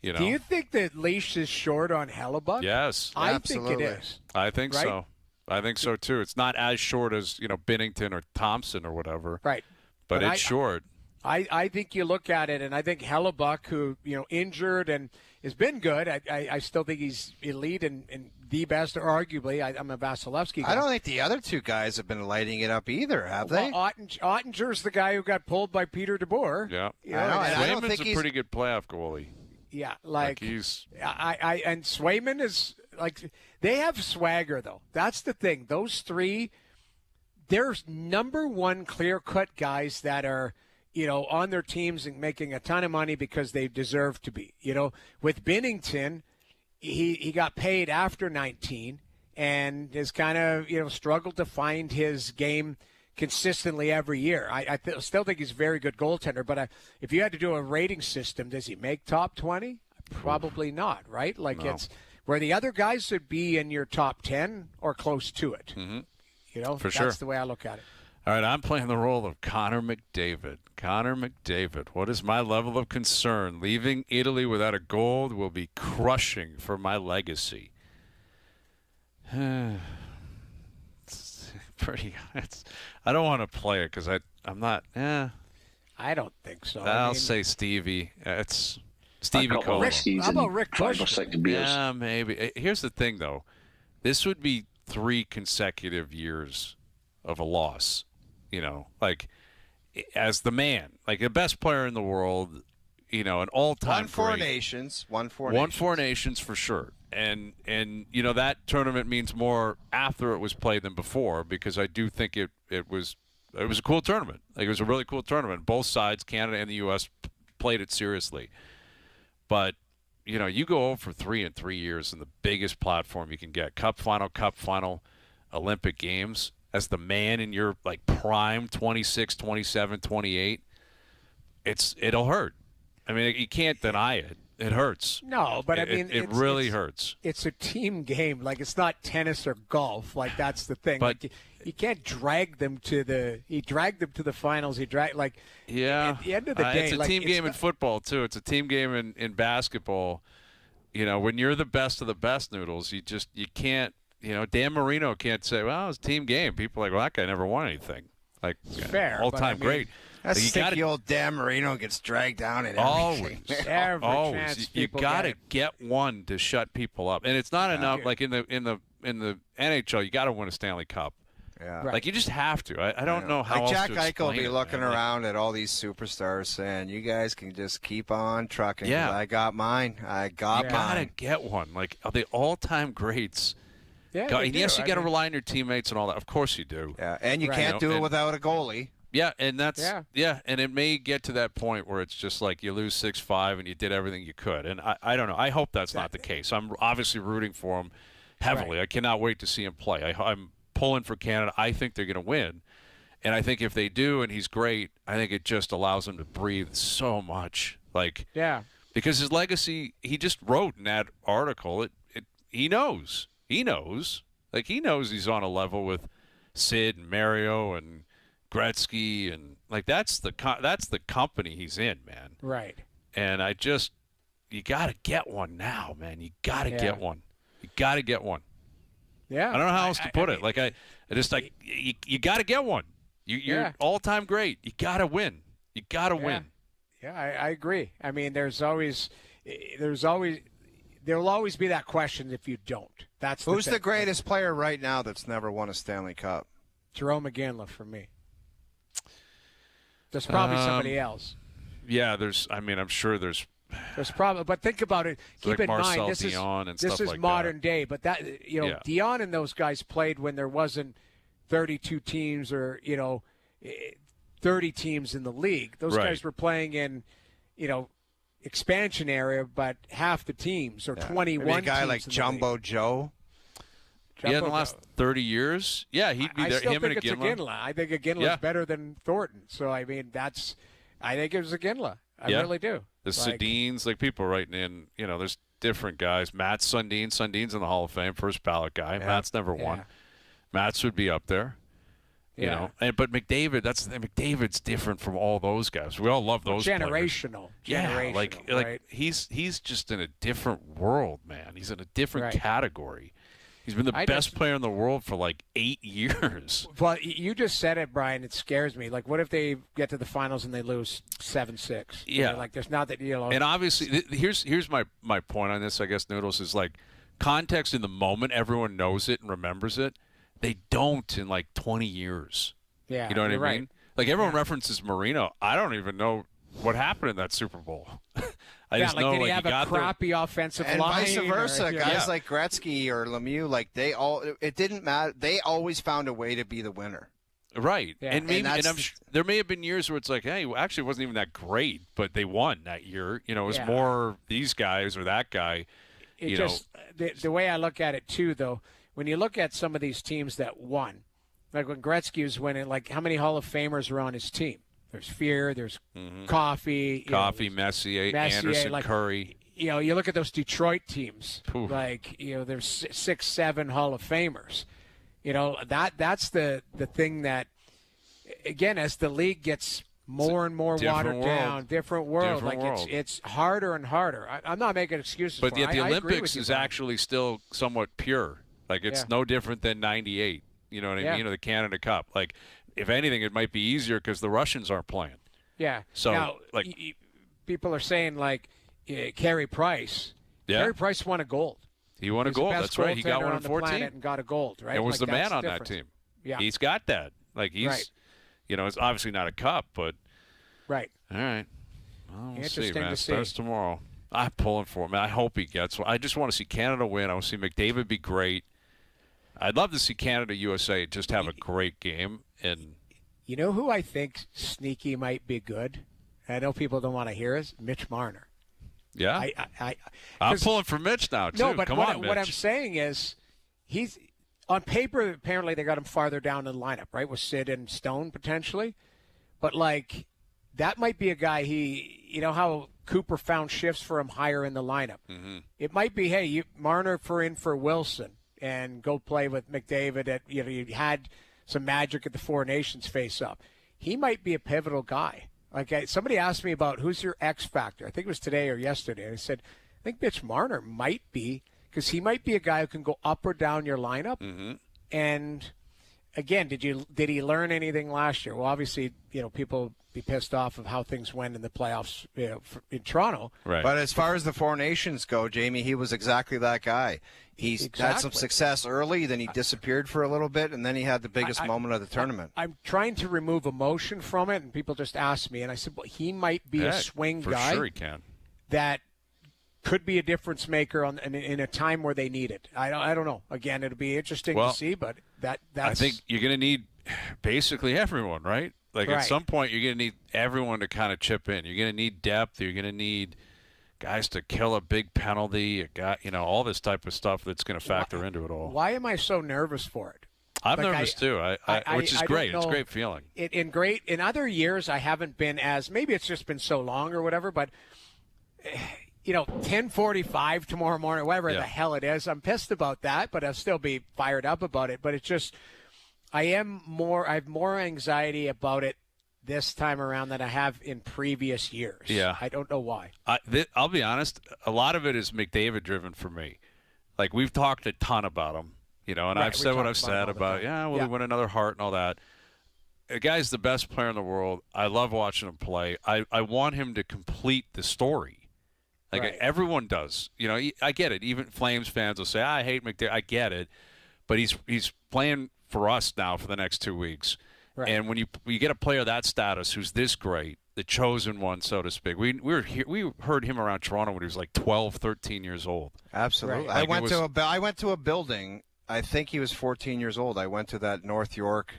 Do you think that leash is short on Hellebuck? Yes. I Absolutely. think it is. I think Right? so. I think so, too. It's not as short as, Binnington or Thompson or whatever. Right. But it's short. I think you look at it, and I think Hellebuck, who injured and has been good, I still think he's elite and the best, or arguably. I'm a Vasilevsky guy. I don't think the other two guys have been lighting it up either, have they? Well, Ottinger's the guy who got pulled by Peter DeBoer. Yeah. I don't Swayman's think a he's pretty good playoff goalie. Yeah, he's and Swayman is like, they have swagger though. That's the thing. Those three, they're number one clear-cut guys that are on their teams and making a ton of money because they deserve to be. With Binnington, he got paid after 19 and has kind of struggled to find his game consistently every year. I still think he's a very good goaltender, but if you had to do a rating system, does he make top 20? Probably not, right? Like, No. It's where the other guys would be in your top 10 or close to it. Mm-hmm. For that's sure. the way I look at it. All right, I'm playing the role of Connor McDavid. Connor McDavid, what is my level of concern? Leaving Italy without a gold will be crushing for my legacy. I don't want to play it because I'm not. I don't think so. I'll say Stevie. It's Stevie A couple Cole. of seasons, How about Rick 5 or Bush? 6 beers. Yeah, maybe. Here's the thing, though. This would be 3 consecutive years of a loss. Like, as the man, like the best player in the world, an all-time Won 4 great. nations. Won 4 Won nations. 4 nations for sure. And that tournament means more after it was played than before, because I do think it was a cool tournament. Like, it was a really cool tournament. Both sides, Canada and the U.S., played it seriously. But, you go over 3 in 3 years in the biggest platform you can get. Cup final, Olympic Games. As the man in your, like, prime, 26, 27, 28, it'll hurt. I mean, you can't deny it. It hurts. No, but it really hurts. It's a team game. Like, it's not tennis or golf. Like, that's the thing. But like, you can't drag them to the. He dragged them to the finals. At the end of the day, it's a team game in football too. It's a team game in basketball. When you're the best of the best, Noodles, you can't. Dan Marino can't say, well, it's a team game. People are like, well, that guy never won anything. Like, fair, all-time great. That's Like, sticky old Dan Marino gets dragged down in always. everything. Always. You got to get one to shut people up. And it's not enough. Like, in the NHL, you got to win a Stanley Cup. Yeah. Right. Like, you just have to. I don't know how like else Jack to Eichel will explain be it, looking man. around at all these superstars saying, you guys can just keep on trucking. 'Cause Yeah. I got mine. I got You got to mine. get one. Like, the all-time greats. Yeah, And yes, you got to rely on your teammates and all that. Of course you do. Yeah, and you Right. can't do it And- without a goalie. Yeah, and that's Yeah. and it may get to that point where it's just like you lose 6-5 and you did everything you could. And I don't know. I hope that's not the case. I'm obviously rooting for him heavily. Right. I cannot wait to see him play. I'm pulling for Canada. I think they're going to win. And I think if they do and he's great, I think it just allows him to breathe so much. Like, Yeah. because his legacy, he just wrote in that article, he knows. He knows. Like, he knows he's on a level with Sid and Mario and Gretzky, and like that's the company he's in, man. Right. And you got to get one now, man. You got to Yeah. get one. You got to get one. Yeah. I don't know how else to put it. Like I just like you got to get one. You're all-time great. You got to win. You got to win. Yeah, I agree. I mean, there'll always be that question if you don't. That's Who's thing. the greatest player right now that's never won a Stanley Cup? Jerome McGinley for me. There's probably somebody else. Yeah, I'm sure there's probably, but think about it. Keep like in Marcel mind, Dion and this stuff is like modern that. day. But that Dion and those guys played when there wasn't 32 teams or 30 teams in the league. Those Right. guys were playing in expansion area, but half the teams or 21. Maybe a guy teams like in the Jumbo league. Joe. in the Jumbo last Joe. 30 years. Yeah, he'd be I there. still Him think and it's Iginla. Iginla. I think Iginla's Yeah. better than Thornton. So I mean, I think it was Iginla. I Yeah. really do. The Sedins, like people writing in, there's different guys. Matt Sundin. Sundin's in the Hall of Fame, first ballot guy. Yeah. Matt's never won. Matt's would be up there. You know, but McDavid, McDavid's different from all those guys. We all love those generational. players. Generational, like right? he's just in a different world, man. He's in a different category. He's been the best player in the world for like 8 years. Well, you just said it, Brian. It scares me. Like, what if they get to the finals and they lose 7-6? Yeah, like there's not that, you know. And obviously, here's my point on this. I guess, Noodles, is like context in the moment. Everyone knows it and remembers it. They don't in like 20 years. Yeah, you know what I mean? right. Like everyone references Marino. I don't even know what happened in that Super Bowl. I just know did he like have he a got crappy offensive and line? vice versa. Or, Guys like Gretzky or Lemieux, like it didn't matter. They always found a way to be the winner. Right. Yeah. And there may have been years where it's like, hey, actually it wasn't even that great, but they won that year. You know, it was more these guys or that guy. The way I look at it too, though, when you look at some of these teams that won, like when Gretzky was winning, like how many Hall of Famers were on his team? There's Fear, there's Coffee, Messier, Anderson, like, Curry. You know, you look at those Detroit teams, Oof. like, you know, there's 6, 7 Hall of Famers. You know, that's the thing that, again, as the league gets more and more watered down, different world. It's harder and harder. I'm not making excuses but for it. But the Olympics is actually still somewhat pure. Like, it's no different than 98. You know what I mean? Or the Canada Cup. Like, if anything, it might be easier because the Russians aren't playing. Yeah. So, now, like, people are saying, like, Carey Price. Yeah. Carey Price won a gold. He won a gold. That's right. He got one in 14. And got a gold, right? And was like, the man on different. that team. Yeah. He's got that. Like, he's, you know, it's obviously not a cup, but. Right. All right. Well, we'll see, man. To It starts tomorrow. I'm pulling for him. I hope he gets one. I just want to see Canada win. I want to see McDavid be great. I'd love to see Canada USA just have a great game. And you know who I think sneaky might be good? I know people don't want to hear us. Mitch Marner. Yeah, I'm pulling for Mitch now too. No, but Come on, what I'm Mitch. saying is, he's on paper. Apparently, they got him farther down in the lineup, right? With Sid and Stone potentially, but like that might be a guy. You know how Cooper found shifts for him higher in the lineup. Mm-hmm. It might be, hey, Marner for Wilson and go play with McDavid. You had some magic at the Four Nations face-up. He might be a pivotal guy. Like somebody asked me about who's your X factor. I think it was today or yesterday. And I said, I think Mitch Marner might be, because he might be a guy who can go up or down your lineup. Mm-hmm. And again, did he learn anything last year? Well, obviously, you know, people be pissed off of how things went in the playoffs, you know, in Toronto. Right. But as far as the Four Nations go, Jamie, he was exactly that guy. He's had some success early, then he disappeared for a little bit, and then he had the biggest moment of the tournament. I'm trying to remove emotion from it, and people just ask me, and I said, well, he might be a swing guy. For sure he can. That could be a difference maker in a time where they need it. I don't know. Again, it'll be interesting to see, but that's. I think you're going to need basically everyone, right? Like at some point, you're going to need everyone to kind of chip in. You're going to need depth. You're going to need guys to kill a big penalty. All this type of stuff that's going to factor into it all. Why am I so nervous for it? I'm nervous too. Which is great. It's a great feeling. In other years, I haven't been as, maybe it's just been so long or whatever, but 10:45 tomorrow morning, whatever the hell it is. I'm pissed about that, but I'll still be fired up about it. But it's just, I have more anxiety about it this time around than I have in previous years. Yeah. I don't know why. I'll be honest, a lot of it is McDavid driven for me. Like, we've talked a ton about him, and I've said what I've said about, will he win another Hart and all that. The guy's the best player in the world. I love watching him play. I want him to complete the story. Like everyone does. I get it. Even Flames fans will say, I hate McDavid. I get it. But he's playing for us now for the next 2 weeks. Right. And when you get a player that status who's this great, the chosen one, so to speak. We heard him around Toronto when he was like 12, 13 years old. Absolutely. Right. I went to a building. I think he was 14 years old. I went to that North York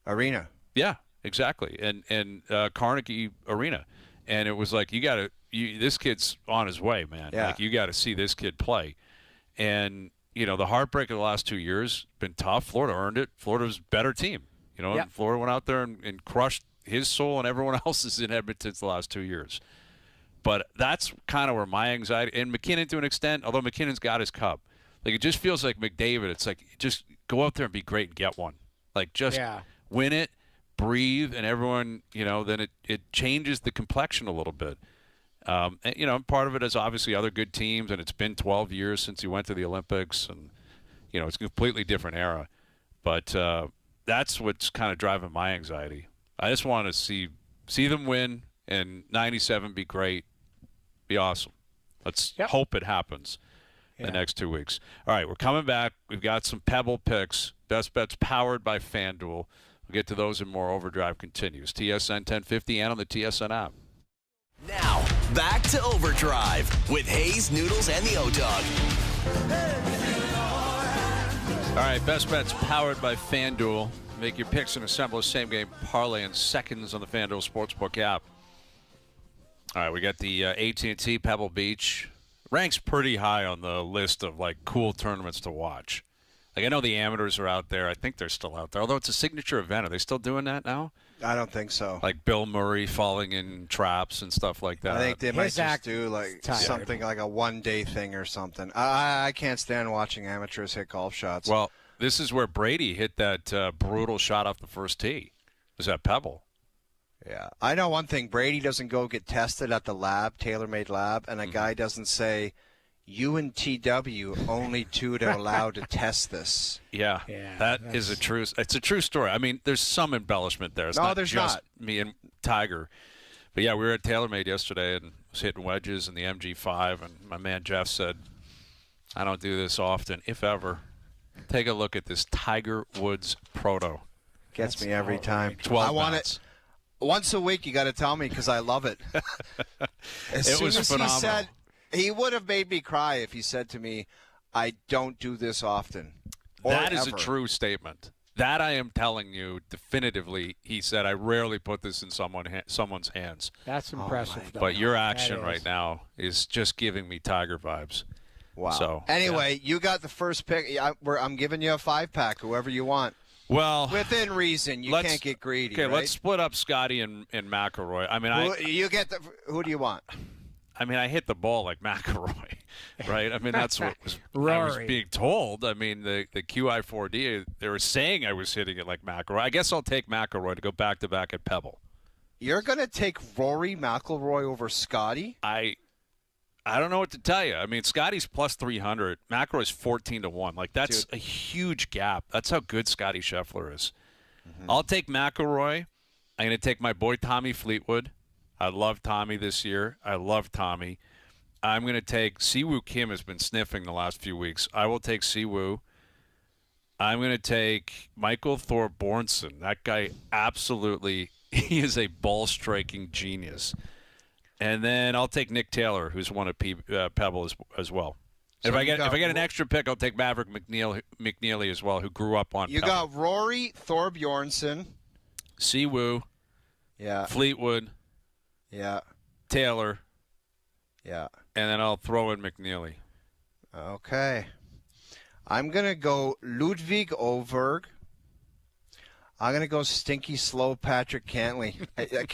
arena. Yeah, exactly. And Carnegie Arena. And it was like, this kid's on his way, man. Yeah. Like, you got to see this kid play. And, the heartbreak of the last 2 years been tough. Florida earned it. Florida's a better team. And Florida went out there and crushed his soul and everyone else's in Edmonton the last 2 years. But that's kind of where my anxiety, and McKinnon to an extent, although McKinnon's got his cup. Like, it just feels like McDavid. It's like, just go out there and be great and get one. Like, just win it, breathe, and everyone, then it changes the complexion a little bit. And, part of it is obviously other good teams, and it's been 12 years since he went to the Olympics, and, it's a completely different era. But that's what's kind of driving my anxiety. I just want to see them win, and 97 be great, be awesome. Let's hope it happens the next 2 weeks. All right, we're coming back. We've got some Pebble picks. Best bets powered by FanDuel. We'll get to those and more. OverDrive continues. TSN 1050 and on the TSN app. Now, back to OverDrive with Hayes, Noodles, and the O-Dog. All right, best bets powered by FanDuel. Make your picks and assemble a same-game parlay in seconds on the FanDuel Sportsbook app. All right, we got the AT&T Pebble Beach. Ranks pretty high on the list of, cool tournaments to watch. I know the amateurs are out there. I think they're still out there. Although it's a signature event. Are they still doing that now? I don't think so. Like Bill Murray falling in traps and stuff like that. I think they might just do something like a one-day thing or something. I can't stand watching amateurs hit golf shots. Well, this is where Brady hit that brutal shot off the first tee. Was that Pebble? Yeah. I know one thing. Brady doesn't go get tested at the lab, tailor-made lab, and a guy doesn't say, UNTW only two to allow to test this. Yeah, that is it's a true story. I mean, there's some embellishment there. It's not just me and Tiger. But yeah, we were at TaylorMade yesterday and was hitting wedges in the MG5, and my man Jeff said, I don't do this often, if ever. Take a look at this Tiger Woods Proto. Gets me every time. 12 I want bounce. it. Once a week, you got to tell me because I love it. It was phenomenal. He would have made me cry if he said to me, I don't do this often. That is a true statement. That I am telling you definitively. He said, I rarely put this in someone's hands. That's impressive. But your action right now is just giving me Tiger vibes. Wow. So, anyway, you got the first pick. I'm giving you a 5-pack, whoever you want. Well, within reason, you can't get greedy. Okay, right? Let's split up Scotty and McIlroy. I mean, who do you want? I mean, I hit the ball like McIlroy, right? I mean, that's what I was being told. I mean, the QI4D, they were saying I was hitting it like McIlroy. I guess I'll take McIlroy to go back-to-back at Pebble. You're going to take Rory McIlroy over Scotty? I don't know what to tell you. I mean, Scotty's plus 300. McIlroy's 14-1. Like, that's a huge gap. That's how good Scotty Scheffler is. Mm-hmm. I'll take McIlroy. I'm going to take my boy Tommy Fleetwood. I love Tommy this year. I love Tommy. I'm going to take Siwoo Kim has been sniffing the last few weeks. I will take Siwoo. I'm going to take Michael Thorbjornsen. That guy absolutely, he is a ball-striking genius. And then I'll take Nick Taylor, who's won at Pebble as well. So if I get an extra pick, I'll take Maverick McNeely as well, who grew up on Pebble. You got Rory Thorbjornsen. Siwoo. Yeah. Fleetwood. Yeah. Taylor. Yeah. And then I'll throw in McNeely. Okay. I'm going to go Ludwig Åberg. I'm going to go stinky slow Patrick Cantlay.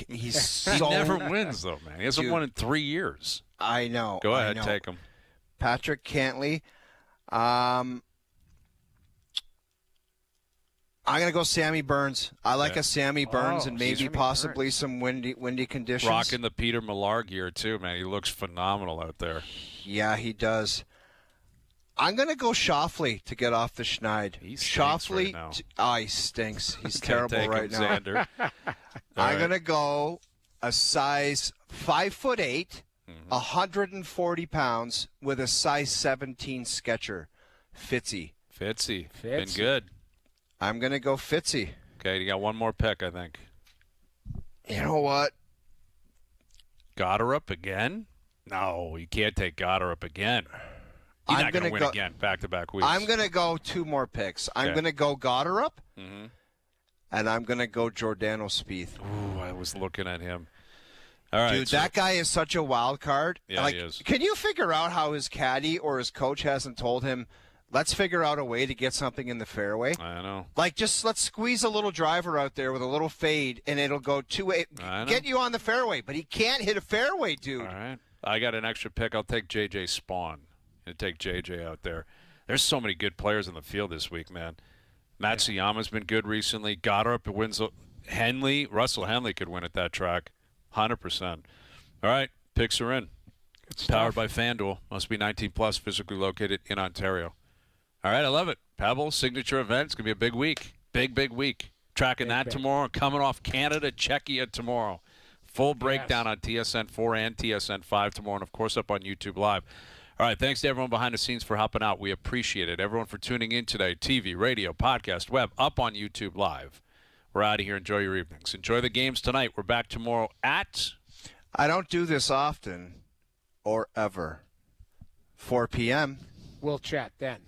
He never wins, though, man. He hasn't won in 3 years. I know. Go ahead, take him. Patrick Cantlay. I'm going to go Sammy Burns. I like a Sammy Burns and maybe possibly some windy conditions. Rocking the Peter Millar gear, too, man. He looks phenomenal out there. Yeah, he does. I'm going to go Schauffele to get off the schneid. He stinks right now. He stinks. He's terrible right now. Xander. I'm going to go a size 5'8", 140 pounds with a size 17 Sketcher. Fitzy. Been good. I'm going to go Fitzy. Okay, you got one more pick, I think. You know what? Goddard again? No, you can't take Goddard again. He's not going to win again, back-to-back weeks. I'm going to go 2 more picks. I'm going to go Goddard, and I'm going to go Giordano Spieth. Ooh, I was looking at him. All right, dude, that guy is such a wild card. Yeah, he is. Can you figure out how his caddy or his coach hasn't told him, Let's figure out a way to get something in the fairway. I know. Like, just let's squeeze a little driver out there with a little fade, and it'll go 2-8. Get you on the fairway, but he can't hit a fairway, dude. All right. I got an extra pick. I'll take J.J. Spawn and take J.J. out there. There's so many good players in the field this week, man. Matsuyama's been good recently. Goddard wins. Russell Henley could win at that track. 100%. All right. Picks are in. It's powered by FanDuel. Must be 19 plus, physically located in Ontario. All right, I love it. Pebble, signature event. It's going to be a big week. Big week. Tracking that tomorrow. Coming off Canada, Czechia tomorrow. Full breakdown on TSN 4 and TSN 5 tomorrow, and, of course, up on YouTube Live. All right, thanks to everyone behind the scenes for helping out. We appreciate it. Everyone for tuning in today. TV, radio, podcast, web, up on YouTube Live. We're out of here. Enjoy your evenings. Enjoy the games tonight. We're back tomorrow at... I don't do this often or ever. 4 p.m. We'll chat then.